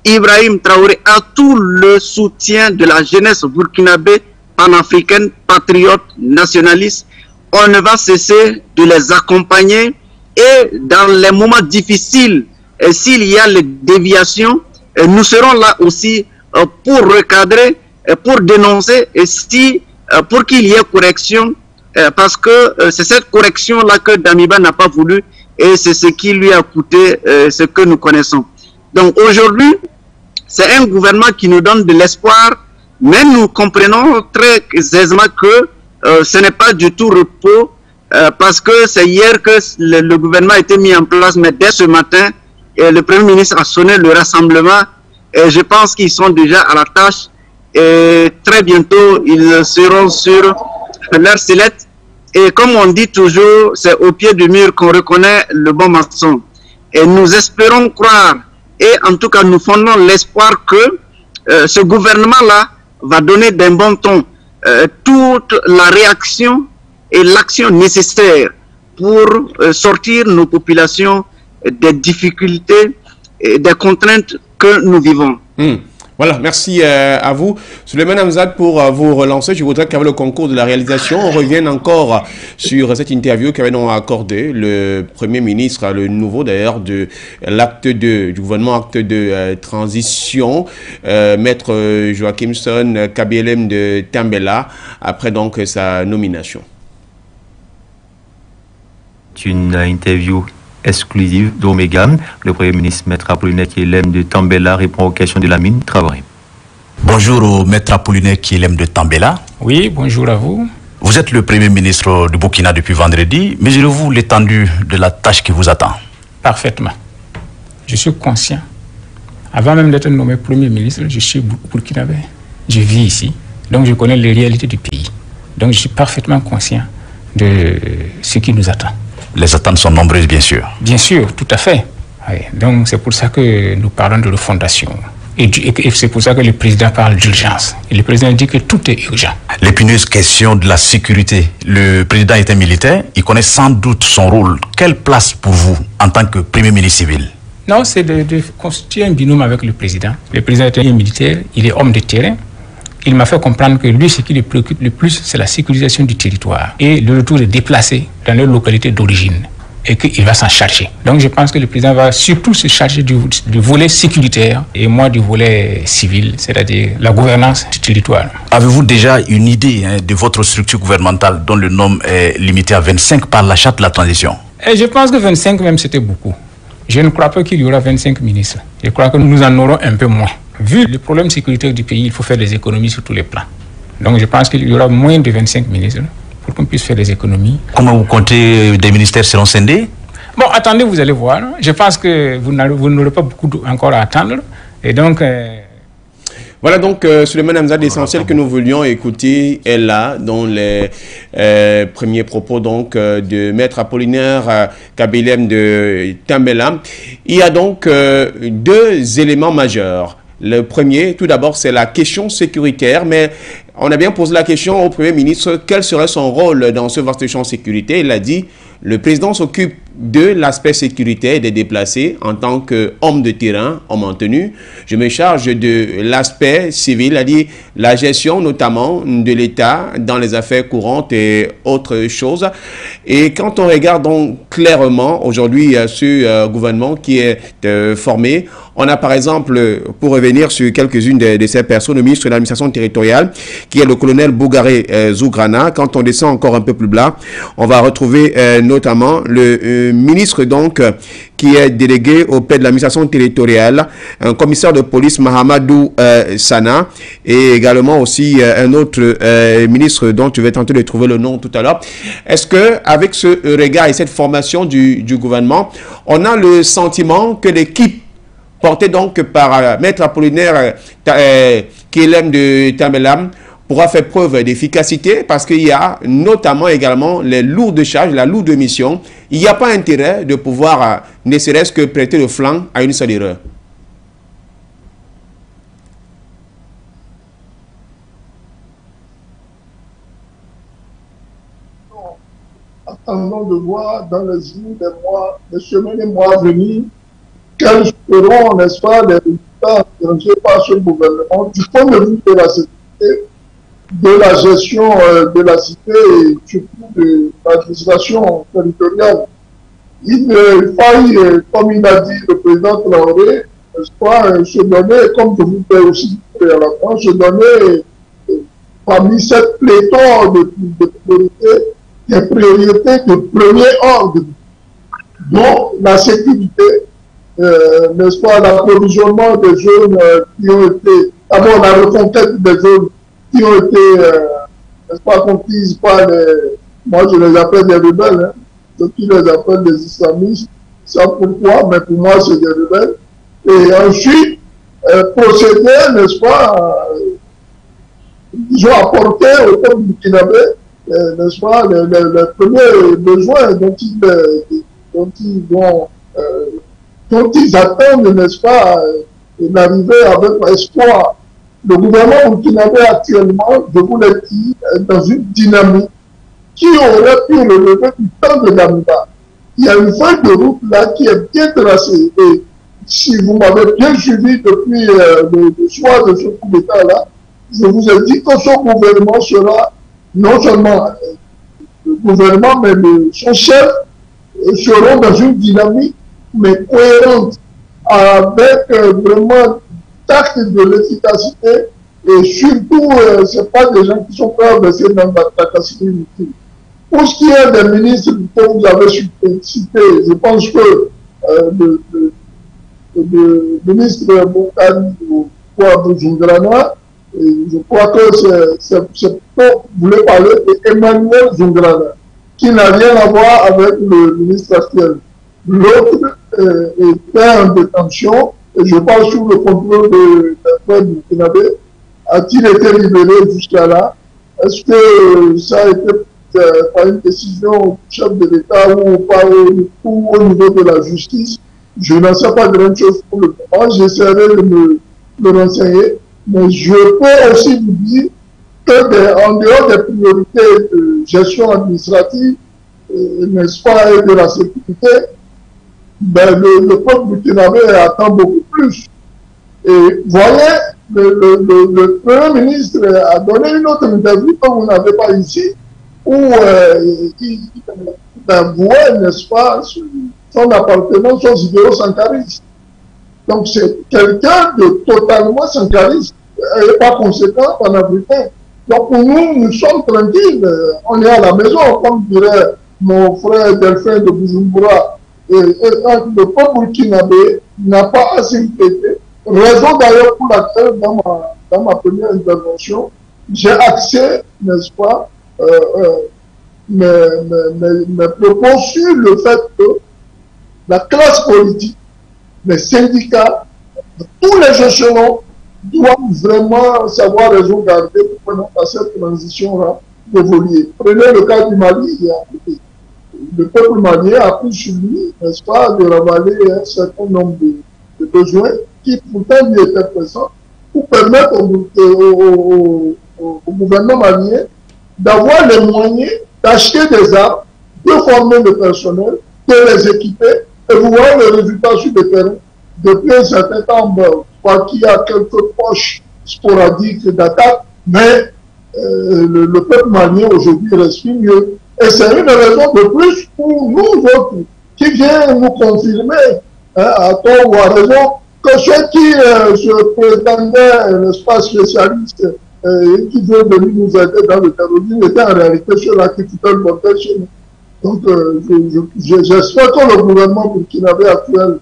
Ibrahim Traoré a tout le soutien de la jeunesse burkinabé, panafricaine, patriote, nationaliste. On ne va cesser de les accompagner et dans les moments difficiles, s'il y a les déviations, nous serons là aussi pour recadrer, pour dénoncer et si, pour qu'il y ait correction, parce que c'est cette correction-là que Damiba n'a pas voulu et c'est ce qui lui a coûté ce que nous connaissons. Donc aujourd'hui, c'est un gouvernement qui nous donne de l'espoir, mais nous comprenons très aisément que ce n'est pas du tout repos, parce que c'est hier que le gouvernement a été mis en place, mais dès ce matin, le Premier ministre a sonné le rassemblement et je pense qu'ils sont déjà à la tâche et très bientôt ils seront sur leur sellette. Et comme on dit toujours, c'est au pied du mur qu'on reconnaît le bon maçon. Et nous espérons croire et en tout cas nous fondons l'espoir que ce gouvernement-là va donner d'un bon ton toute la réaction et l'action nécessaire pour sortir nos populations des difficultés et des contraintes que nous vivons. Voilà, merci à vous. Souleymane Hamzat, pour vous relancer, je voudrais qu'avec le concours de la réalisation, on revienne encore sur cette interview qu'avait donc accordé le Premier ministre, le nouveau d'ailleurs, de l'acte du gouvernement acte de transition, Maître Joachimson Kabielem de Tambela, après donc sa nomination. Une interview exclusive d'Omega. Le Premier ministre Maître Apollinaire Kielem de Tambela répond aux questions de Lamine Traoré. Bonjour au Maître Apollinaire Kielem de Tambela. Oui, bonjour à vous. Vous êtes le Premier ministre du Burkina depuis vendredi. Mesurez-vous l'étendue de la tâche qui vous attend? Parfaitement. Je suis conscient. Avant même d'être nommé Premier ministre, je suis burkinabé. Je vis ici, donc je connais les réalités du pays. Donc je suis parfaitement conscient de ce qui nous attend. Les attentes sont nombreuses, bien sûr. Bien sûr, tout à fait. Oui. Donc c'est pour ça que nous parlons de refondation. Et c'est pour ça que le président parle d'urgence. Et le président dit que tout est urgent. L'épineuse question de la sécurité. Le président est un militaire, il connaît sans doute son rôle. Quelle place pour vous en tant que Premier ministre civil? Non, c'est de constituer un binôme avec le président. Le président est un militaire, il est homme de terrain. Il m'a fait comprendre que lui, ce qui le préoccupe le plus, c'est la sécurisation du territoire et le retour des déplacés dans leur localité d'origine et qu'il va s'en charger. Donc je pense que le président va surtout se charger du volet sécuritaire et moi du volet civil, c'est-à-dire la gouvernance du territoire. Avez-vous déjà une idée de votre structure gouvernementale dont le nombre est limité à 25 par la charte de la transition? Et je pense que 25 même c'était beaucoup. Je ne crois pas qu'il y aura 25 ministres. Je crois que nous en aurons un peu moins. Vu le problème sécuritaire du pays, il faut faire des économies sur tous les plans. Donc je pense qu'il y aura moins de 25 ministres pour qu'on puisse faire des économies. Comment vous comptez des ministères seront scindés? Bon, attendez, vous allez voir. Je pense que vous n'aurez pas beaucoup encore à attendre. Et donc... Voilà donc Souleymane Hamzat, l'essentiel que nous voulions écouter est là dans les premiers propos donc de Maître Apollinaire Kabielem de Tambela. Il y a donc deux éléments majeurs. Le premier, tout d'abord, c'est la question sécuritaire, mais on a bien posé la question au Premier ministre, quel serait son rôle dans ce vaste champ de sécurité? Il a dit, le président s'occupe de l'aspect sécuritaire des déplacés en tant qu'homme de terrain, homme en tenue. Je me charge de l'aspect civil, c'est-à-dire la gestion notamment de l'État dans les affaires courantes et autres choses. Et quand on regarde donc clairement aujourd'hui ce gouvernement qui est formé, on a par exemple, pour revenir sur quelques-unes de ces personnes, le ministre de l'administration territoriale, qui est le colonel Bougaré Zougrana. Quand on descend encore un peu plus bas, on va retrouver notamment le ministre donc qui est délégué auprès de l'administration territoriale, un commissaire de police Mahamadou Sana, et également aussi un autre ministre dont tu vas tenter de trouver le nom tout à l'heure. Est-ce que avec ce regard et cette formation du gouvernement, on a le sentiment que l'équipe portée donc par Maître Apollinaire Kielem de Tambela pourra faire preuve d'efficacité, parce qu'il y a notamment également les lourdes charges, la lourde mission. Il n'y a pas intérêt de pouvoir ne serait-ce que prêter le flanc à une seule erreur. Attendons de voir dans les jours, les mois, les semaines et mois à venir, quels seront, n'est-ce pas, les résultats engagés par ce gouvernement du point de vue de la sécurité, de la gestion de la cité et surtout de l'administration territoriale. Il faille, comme il a dit le président Traoré, n'est-ce pas, se donner, comme je vous fais aussi à la fin, se donner parmi cette pléthore de priorités, des priorités de premier ordre, dont la sécurité, n'est-ce pas, l'approvisionnement des zones qui ont été, d'abord la reconquête des zones qui ont été, n'est-ce pas, conquises par les, moi je les appelle des rebelles, hein, ceux qui les appellent des islamistes, ça pourquoi, mais pour moi c'est des rebelles. Et ensuite, procéder, n'est-ce pas, ils ont apporté au peuple burkinabé, n'est-ce pas, les premiers besoins dont ils attendent, n'est-ce pas, d'arriver avec espoir. Le gouvernement burkinabé actuellement, je vous l'ai dit, est dans une dynamique qui aurait pu relever du temps de Damiba. Il y a une feuille de route là qui est bien tracée. Et si vous m'avez bien suivi depuis le soir de ce coup d'État-là, je vous ai dit que son gouvernement sera non seulement le gouvernement, mais son chef seront dans une dynamique, mais cohérente, avec vraiment tact de l'efficacité, et surtout, ce n'est pas des gens qui sont prêts à verser dans la tracasserie inutile. Pour ce qui est des ministres que vous avez cités, je pense que le ministre Moukani ou Zungrana, je crois que c'est pour vous voulez parler d'Emmanuel Zungrana, qui n'a rien à voir avec le ministre actuel. L'autre était en détention, et je parle sous le contrôle de frère Burkinabé. A-t-il été libéré jusqu'à là? Est-ce que ça a été par une décision du chef de l'État ou au niveau de la justice? Je n'en sais pas grand-chose pour le moment. J'essaierai de me renseigner. Mais je peux aussi vous dire que en dehors des priorités de gestion administrative, n'est-ce pas, et de la sécurité, ben, le peuple burkinabé attend beaucoup plus. Et voyez, le Premier ministre a donné une autre interview que vous n'avez pas ici, où il avouait, n'est-ce pas, son appartenance aux idéaux sankaristes. Donc c'est quelqu'un de totalement sankariste et par conséquent panafricain. Donc pour nous, nous sommes tranquilles, on est à la maison, comme dirait mon frère Delphin de Bujumbura. Et le peuple burkinabé n'a pas à s'inquiéter. Raison d'ailleurs pour laquelle, dans ma première intervention, j'ai axé, n'est-ce pas, mes propos sur le fait que la classe politique, les syndicats, tous les échelons doivent vraiment savoir raison garder pour que cette transition-là évolue. Prenez le cas du Mali, le peuple malien a pris sur lui, n'est-ce pas, de ravaler un certain nombre de besoins qui pourtant lui étaient présents pour permettre au gouvernement malien d'avoir les moyens d'acheter des armes, de former le personnel, de les équiper, et vous voyez le résultat sur le terrain. Depuis un certain temps, qu'il y a quelques poches sporadiques d'attaque, mais le peuple malien aujourd'hui respire mieux. Et c'est une raison de plus pour nous autres qui vient nous confirmer, hein, à tort ou à raison, que ceux qui se prétendaient, n'est-ce pas, spécialistes et qui veulent venir nous aider dans le terrorisme étaient en réalité ceux-là qui foutaient le bordel chez nous. Donc, j'espère que le gouvernement burkinabé actuel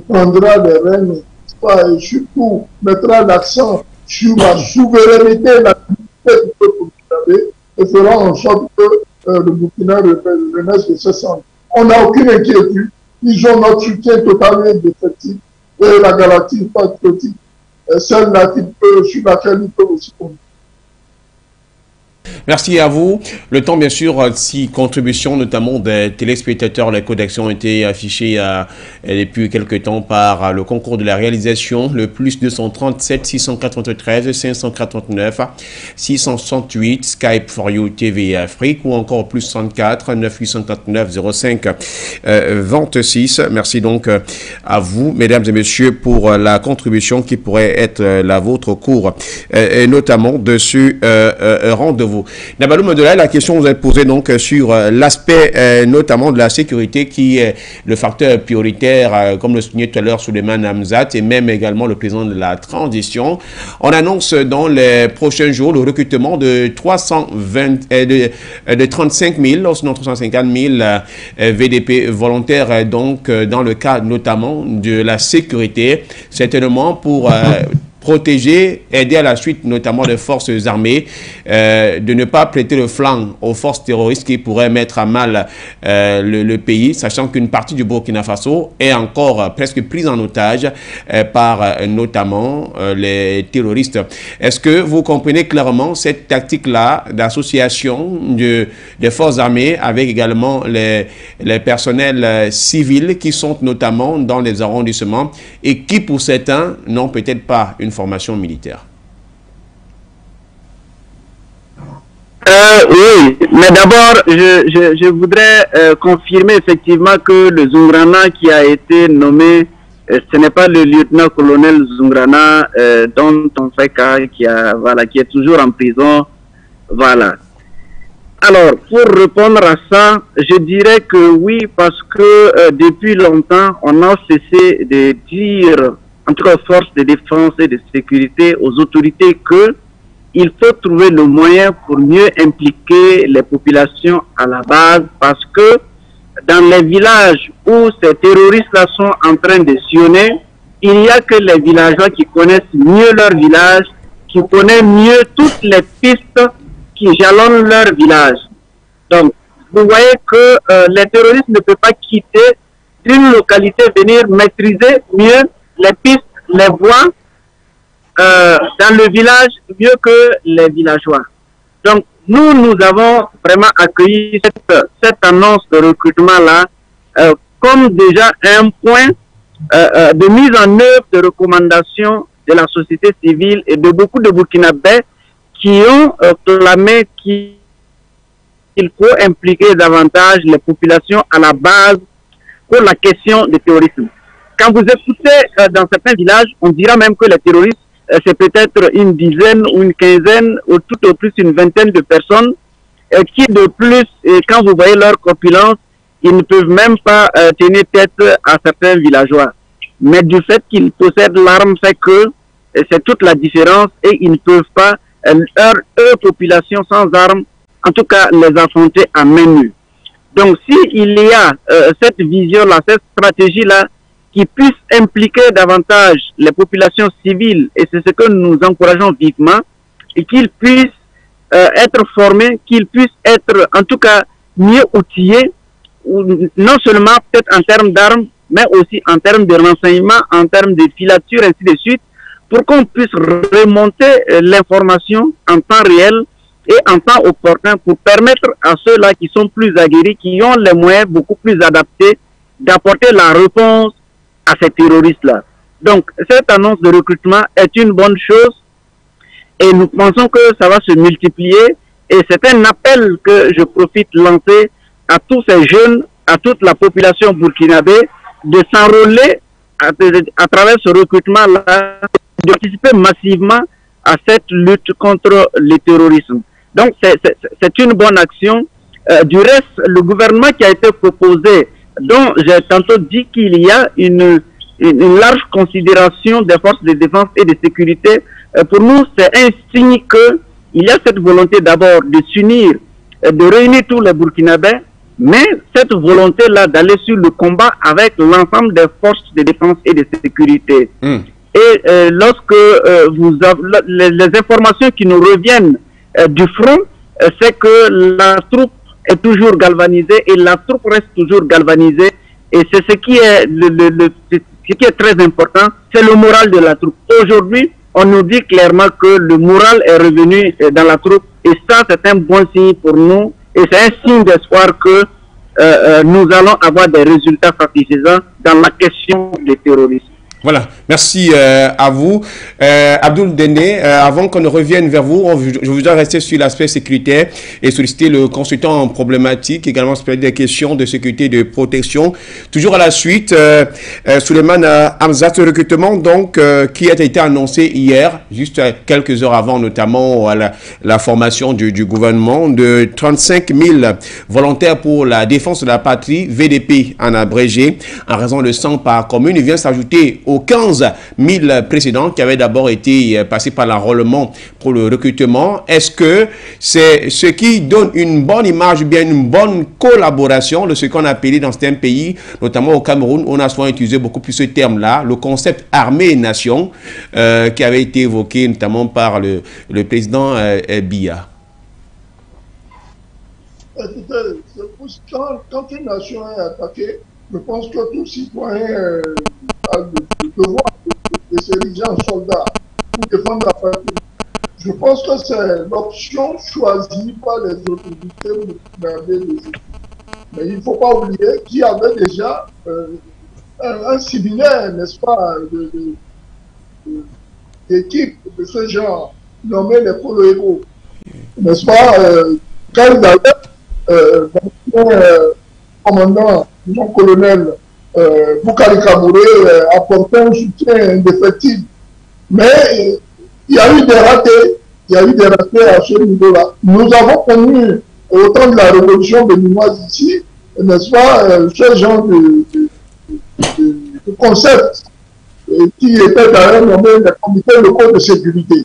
prendra les rênes, et surtout mettra l'accent sur la souveraineté et la dignité du peuple burkinabé et fera en sorte que le Burkina renaisse de ses cendres. On n'a aucune inquiétude. Ils ont notre soutien total et définitif et la garantie patriotique, celle-là sur laquelle ils peuvent aussi compter. Merci à vous. Le temps, bien sûr, si contributions, notamment des téléspectateurs, les codex ont été affichés depuis quelques temps par le concours de la réalisation, le plus 237 693 549 668 Skype for You TV Afrique ou encore plus 64 9839 05 26. Merci donc à vous, mesdames et messieurs, pour la contribution qui pourrait être la vôtre au cours, et notamment de ce rendez-vous. Nabalou Medela, la question que vous avez posée donc sur l'aspect notamment de la sécurité qui est le facteur prioritaire, comme le soulignait tout à l'heure Souleymane Hamzat et même également le président de la transition. On annonce dans les prochains jours le recrutement de 35 000, sinon 350 000 VDP volontaires, donc dans le cadre notamment de la sécurité, certainement pour protéger, aider à la suite notamment des forces armées, de ne pas prêter le flanc aux forces terroristes qui pourraient mettre à mal le pays, sachant qu'une partie du Burkina Faso est encore presque prise en otage par notamment les terroristes. Est-ce que vous comprenez clairement cette tactique-là d'association des forces armées avec également les personnels civils qui sont notamment dans les arrondissements et qui pour certains n'ont peut-être pas une formation militaire? Oui, mais d'abord, je voudrais confirmer effectivement que le Zungrana qui a été nommé ce n'est pas le lieutenant-colonel Zungrana dont on fait cas qui est toujours en prison. Voilà. Alors, pour répondre à ça, je dirais que oui, parce que depuis longtemps, on a cessé de dire, en tout cas aux forces de défense et de sécurité, aux autorités, que il faut trouver le moyen pour mieux impliquer les populations à la base, parce que dans les villages où ces terroristes-là sont en train de sillonner, il n'y a que les villageois qui connaissent mieux leur village, qui connaissent mieux toutes les pistes qui jalonnent leur village. Donc, vous voyez que les terroristes ne peuvent pas quitter une localité, venir maîtriser mieux les pistes, les voies dans le village mieux que les villageois. Donc, nous avons vraiment accueilli cette annonce de recrutement-là comme déjà un point de mise en œuvre de recommandations de la société civile et de beaucoup de Burkinabés qui ont clamé qu'il faut impliquer davantage les populations à la base pour la question du terrorisme. Quand vous écoutez dans certains villages, on dira même que les terroristes, c'est peut-être une dizaine ou une quinzaine ou tout au plus une vingtaine de personnes qui de plus, quand vous voyez leur corpulence, ils ne peuvent même pas tenir tête à certains villageois. Mais du fait qu'ils possèdent l'arme, fait que c'est toute la différence et ils ne peuvent pas, eux, population sans armes, en tout cas les affronter à main nue. Donc s'il y a cette vision-là, cette stratégie-là, qui puisse impliquer davantage les populations civiles, et c'est ce que nous encourageons vivement, et qu'ils puissent être formés, qu'ils puissent être en tout cas mieux outillés, non seulement peut-être en termes d'armes, mais aussi en termes de renseignement, en termes de filature, ainsi de suite, pour qu'on puisse remonter l'information en temps réel et en temps opportun pour permettre à ceux-là qui sont plus aguerris, qui ont les moyens beaucoup plus adaptés, d'apporter la réponse à ces terroristes-là. Donc, cette annonce de recrutement est une bonne chose et nous pensons que ça va se multiplier et c'est un appel que je profite de lancer à tous ces jeunes, à toute la population burkinabé de s'enrôler à travers ce recrutement-là, de participer massivement à cette lutte contre le terrorisme. Donc, c'est une bonne action. Du reste, le gouvernement qui a été proposé, dont j'ai tantôt dit qu'il y a une large considération des forces de défense et de sécurité, pour nous, c'est un signe qu'il y a cette volonté d'abord de s'unir, de réunir tous les Burkinabés, mais cette volonté-là d'aller sur le combat avec l'ensemble des forces de défense et de sécurité. Et lorsque vous avez les informations qui nous reviennent du front, c'est que la troupe est toujours galvanisée et la troupe reste toujours galvanisée. Et c'est ce qui est ce qui est très important, c'est le moral de la troupe. Aujourd'hui, on nous dit clairement que le moral est revenu dans la troupe et ça, c'est un bon signe pour nous et c'est un signe d'espoir que nous allons avoir des résultats satisfaisants dans la question du terrorisme. Voilà, merci à vous. Abdoul Dene, avant qu'on ne revienne vers vous, je voudrais rester sur l'aspect sécuritaire et solliciter le consultant en problématique, également sur des questions de sécurité et de protection. Toujours à la suite, Souleymane Hamza, ce recrutement donc, qui a été annoncé hier, juste quelques heures avant, notamment à la formation du gouvernement, de 35 000 volontaires pour la défense de la patrie, VDP en abrégé, en raison de 100 par commune. Il vient s'ajouter aux 15 000 précédents qui avaient d'abord été passés par l'enrôlement pour le recrutement. Est-ce que c'est ce qui donne une bonne image, bien une bonne collaboration de ce qu'on a appelé dans certains pays, notamment au Cameroun, on a souvent utilisé beaucoup plus ce terme-là, le concept armée-nation qui avait été évoqué notamment par le président Biya. Écoutez, quand une nation est attaquée, je pense que tout citoyen a le devoir de s'ériger en soldat pour défendre la patrie. Je pense que c'est l'option choisie par les autorités burkinabées. Mais il ne faut pas oublier qu'il y avait déjà un séminaire, n'est-ce pas, d'équipe de ce genre, nommé les Polo Héros. N'est-ce pas, quand d'ailleurs, commandant, non colonel Boukari Kabouré apportait un soutien indéfectible. Mais il y a eu des ratés. Il y a eu des ratés à ce niveau-là. Nous avons connu, au temps de la révolution béninoise ici, n'est-ce pas, ce genre de concept qui était d'ailleurs nommé les comités locaux de sécurité.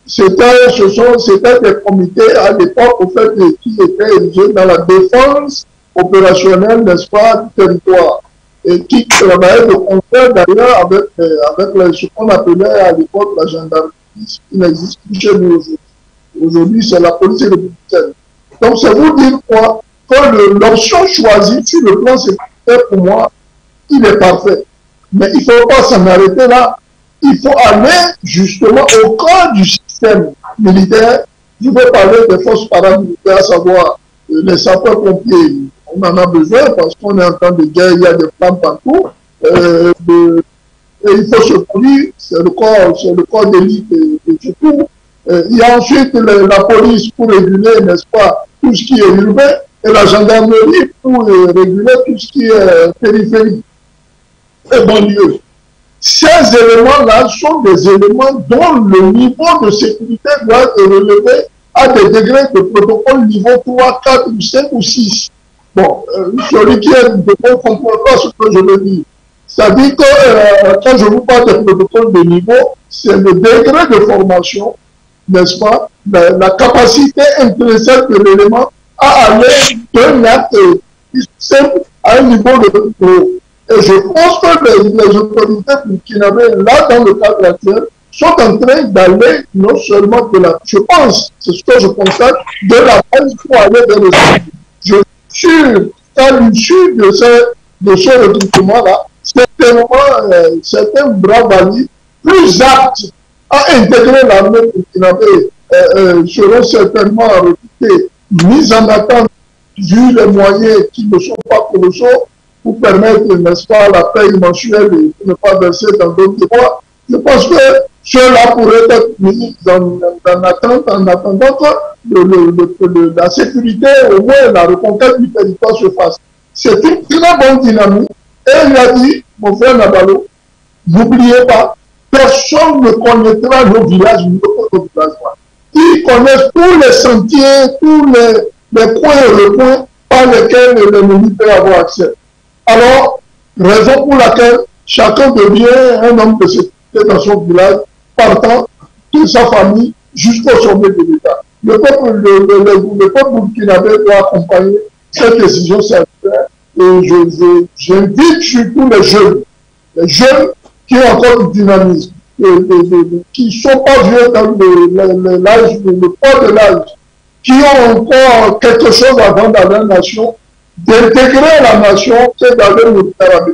C'était des comités à l'époque, au fait, qui étaient érigés dans la défense opérationnelle, n'est-ce pas, du territoire. Et qui travaillaient de concert d'ailleurs avec ce qu'on appelait à l'époque la gendarmerie, qui n'existe plus chez nous aujourd'hui. Aujourd'hui, c'est la police républicaine. Donc, c'est vous dire quoi? Que l'option choisie sur le plan sécuritaire, pour moi, il est parfait. Mais il ne faut pas s'en arrêter là. Il faut aller justement au cœur du système militaire. Je veux parler des forces paramilitaires, à savoir les sapeurs-pompiers. On en a besoin parce qu'on est en temps de guerre, il y a des flammes partout. Et il faut se polier, c'est le corps d'élite de secours. Il y a ensuite la police pour réguler, n'est-ce pas, tout ce qui est urbain, et la gendarmerie pour réguler tout ce qui est périphérie et banlieue. Ces éléments-là sont des éléments dont le niveau de sécurité doit être relevé à des degrés de protocole niveau 3, 4 ou 5 ou 6. Bon, celui qui est de ne comprend pas ce que je veux dire. C'est-à-dire que quand je vous parle de protocole de niveau, c'est le degré de formation, n'est-ce pas, la capacité intrinsèque de l'élément à aller d'un acte simple à un niveau de haut. Et je pense que les autorités burkinabées, là, dans le cadre actuel, sont en train d'aller non seulement de la... Je pense, c'est ce que je constate, de la base pour aller vers le centre. Je suis sûr qu'à l'issue de ce recrutement-là, certains bravaliers plus aptes à intégrer l'armée burkinabée seront certainement recrutés, mis en attente, vu les moyens qui ne sont pas colossaux, pour permettre, n'est-ce pas, la paye mensuelle et ne pas verser dans d'autres mois. Je pense que cela pourrait être mis en attente, en attendant que la sécurité, au moins la reconquête du territoire se fasse. C'est une très bonne dynamique. Et il a dit, mon frère Nabalo, n'oubliez pas, personne ne connaîtra nos villages, nos villages. Ils connaissent tous les sentiers, tous les coins et recoins par lesquels l'ennemi peut avoir accès. Alors, raison pour laquelle chacun devient un homme de sécurité dans son village, partant de sa famille jusqu'au sommet de l'État. Le peuple burkinabé doit accompagner cette décision sanitaire et j'invite surtout les jeunes qui ont encore du dynamisme, qui ne sont pas vieux dans le poids de l'âge, qui ont encore quelque chose à vendre à la nation, d'intégrer la nation que d'aller au Méditerranée.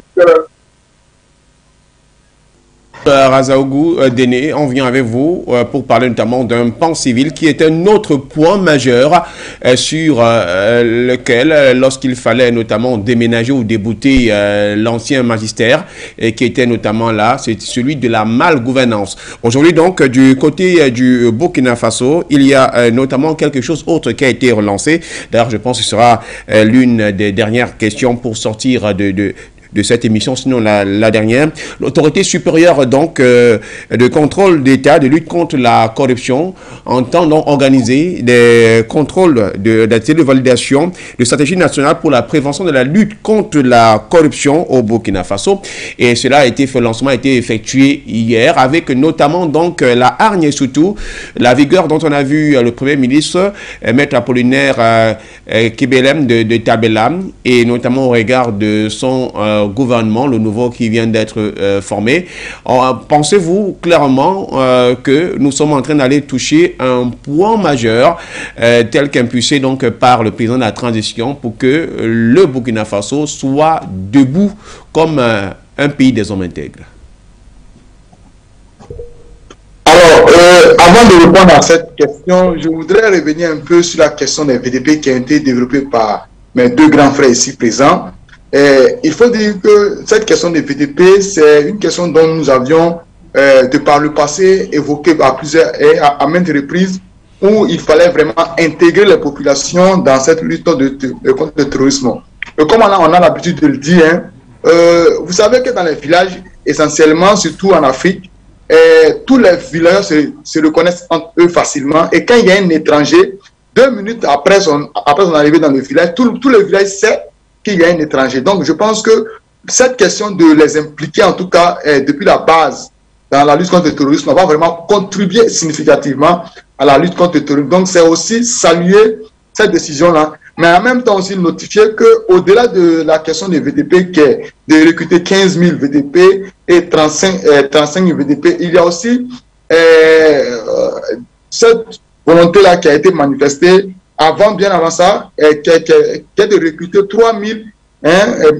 Razaougou Déné, on vient avec vous pour parler notamment d'un pan civil qui est un autre point majeur sur lequel, lorsqu'il fallait notamment déménager ou débouter l'ancien magistère qui était notamment là, c'est celui de la malgouvernance. Aujourd'hui donc, du côté du Burkina Faso, il y a notamment quelque chose autre qui a été relancé. D'ailleurs, je pense que ce sera l'une des dernières questions pour sortir de cette émission, sinon la dernière. L'autorité supérieure donc de contrôle d'État, de lutte contre la corruption, entend donc organiser des contrôles de télévalidation de stratégie nationale pour la prévention de la lutte contre la corruption au Burkina Faso. Et cela a été fait, le lancement a été effectué hier avec notamment donc la hargne et surtout la vigueur dont on a vu le Premier ministre, Maître Apollinaire Kibelem de Tabela, et notamment au regard de son gouvernement, le nouveau qui vient d'être formé. Pensez-vous clairement que nous sommes en train d'aller toucher un point majeur tel qu'impulsé donc par le président de la transition pour que le Burkina Faso soit debout comme un pays des hommes intègres? Alors, avant de répondre à cette question, je voudrais revenir un peu sur la question des VDP qui a été développée par mes deux grands frères ici présents. Il faut dire que cette question des VDP, c'est une question dont nous avions, de par le passé, évoqué à maintes reprises, où il fallait vraiment intégrer les populations dans cette lutte contre le terrorisme. Et comme on a l'habitude de le dire, vous savez que dans les villages, essentiellement, surtout en Afrique, tous les villageois se reconnaissent entre eux facilement. Et quand il y a un étranger, 2 minutes après son arrivée dans le village, tout le village sait qu'il y a un étranger. Donc, je pense que cette question de les impliquer, en tout cas, depuis la base, dans la lutte contre le terrorisme, va vraiment contribuer significativement à la lutte contre le terrorisme. Donc, c'est aussi saluer cette décision-là, mais en même temps aussi notifier qu'au-delà de la question des VDP, qui est de recruter 15 000 VDP et 35 000 VDP, il y a aussi cette volonté-là qui a été manifestée bien avant ça, qui est de recruter 3 000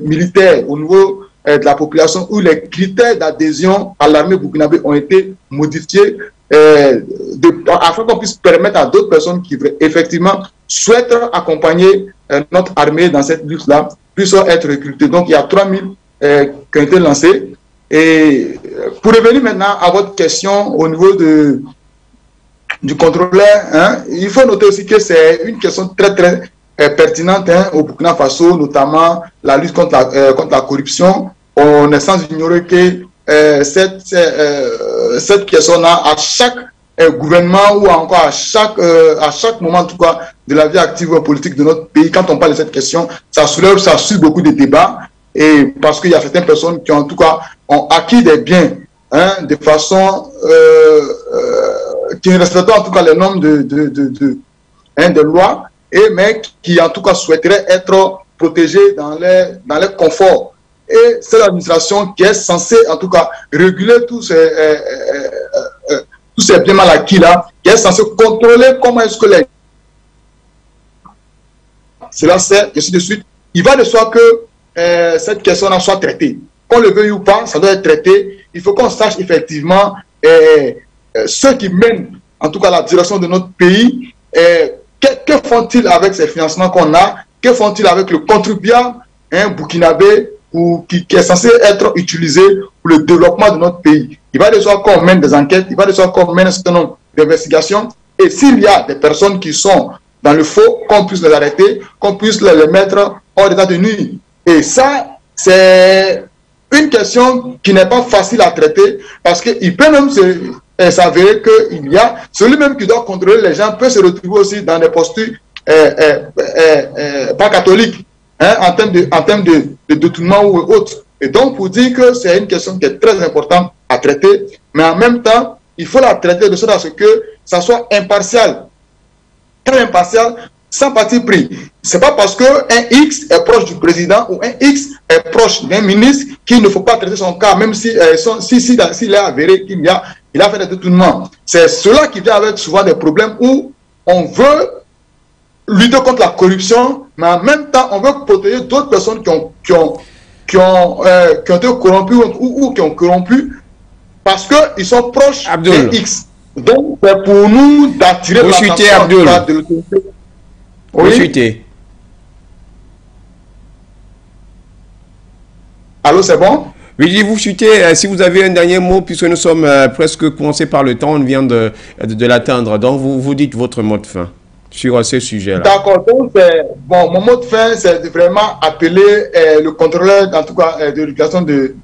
militaires au niveau de la population, où les critères d'adhésion à l'armée burkinabé ont été modifiés afin qu'on puisse permettre à d'autres personnes qui effectivement souhaitent accompagner notre armée dans cette lutte-là, puissent être recrutées. Donc il y a 3 000 qui ont été lancés. Et pour revenir maintenant à votre question au niveau du contrôleur, il faut noter aussi que c'est une question très pertinente au Burkina Faso, notamment la lutte contre la corruption. On est sans ignorer que cette question-là, à chaque gouvernement ou encore à chaque moment en tout cas de la vie active politique de notre pays, quand on parle de cette question, ça suit beaucoup de débats, et parce qu'il y a certaines personnes qui en tout cas ont acquis des biens de façon qui ne respectent pas en tout cas les normes de loi, mais qui en tout cas souhaiteraient être protégés dans les conforts. Et c'est l'administration qui est censée en tout cas réguler tous ces biens mal acquis là, qui est censée contrôler comment est-ce que cela sert, et ainsi de suite. Il va de soi que cette question-là soit traitée. Qu'on le veuille ou pas, ça doit être traité. Il faut qu'on sache effectivement ceux qui mènent en tout cas la direction de notre pays, que font-ils avec ces financements qu'on a, que font-ils avec le contribuable burkinabé qui est censé être utilisé pour le développement de notre pays. Il va de soi qu'on mène des enquêtes, il va de soi qu'on mène un certain nombre d'investigations, et s'il y a des personnes qui sont dans le faux, qu'on puisse les arrêter, qu'on puisse les mettre hors d'état de nuire. Et ça, c'est une question qui n'est pas facile à traiter, parce qu'il peut même s'avérer qu'il y a celui même qui doit contrôler les gens peut se retrouver aussi dans des postures pas catholiques, en termes de détournement ou autre. Et donc, pour dire que c'est une question qui est très importante à traiter, mais en même temps, il faut la traiter de sorte à ce que ça soit impartial, très impartial, sans parti pris. C'est pas parce qu'un X est proche du président ou un X est proche d'un ministre qu'il ne faut pas traiter son cas, même s'il est avéré qu'il a fait des détournements. C'est cela qui vient avec souvent des problèmes où on veut lutter contre la corruption, mais en même temps, on veut protéger d'autres personnes qui ont été corrompues ou qui ont corrompu parce qu'ils sont proches d'un X. Donc, c'est pour nous d'attirer l'attention de l'autorité. Oui. Allô, c'est bon? Oui, vous chutez. Si vous avez un dernier mot, puisque nous sommes presque coincés par le temps, on vient de l'atteindre. Donc, vous dites votre mot de fin sur ce sujet-là. D'accord. Donc, mon mot de fin, c'est de vraiment appeler le contrôleur, en tout cas, de l'éducation de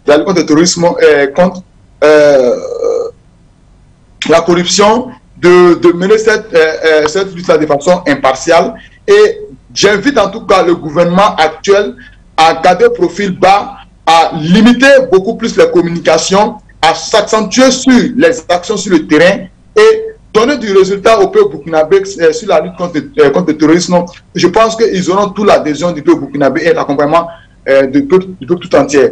la lutte contre le terrorisme, contre la corruption, de mener cette lutte-là de façon impartiale. Et j'invite en tout cas le gouvernement actuel à garder profil bas, à limiter beaucoup plus les communications, à s'accentuer sur les actions sur le terrain et donner du résultat au peuple burkinabé sur la lutte contre le terrorisme. Je pense qu'ils auront toute l'adhésion du peuple burkinabé et l'accompagnement du peuple tout entier.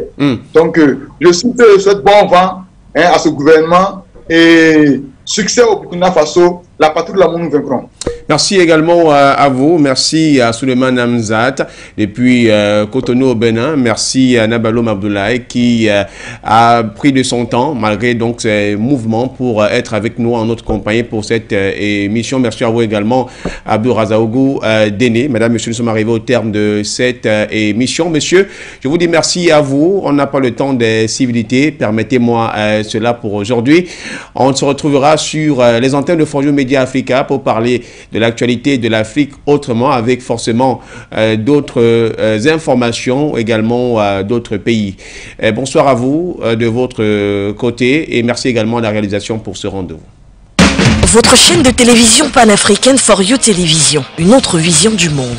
Donc, je souhaite bon vent à ce gouvernement et succès au Burkina Faso. La patrie de l'amour nous vaincrons. Merci également à vous. Merci à Souleymane Hamzat depuis Cotonou au Bénin. Merci à Nabaloum Abdoulaye qui a pris de son temps malgré donc ses mouvements pour être avec nous en notre compagnie pour cette émission. Merci à vous également Abdou Razaougou Déné. Madame, monsieur, nous sommes arrivés au terme de cette émission. Monsieur, je vous dis merci à vous. On n'a pas le temps des civilités. Permettez-moi cela pour aujourd'hui. On se retrouvera sur les antennes de For You Media Africa pour parler de de l'actualité de l'Afrique autrement, avec forcément d'autres informations également d'autres pays. Bonsoir à vous de votre côté et merci également à la réalisation pour ce rendez-vous. Votre chaîne de télévision panafricaine For You Télévision, une autre vision du monde.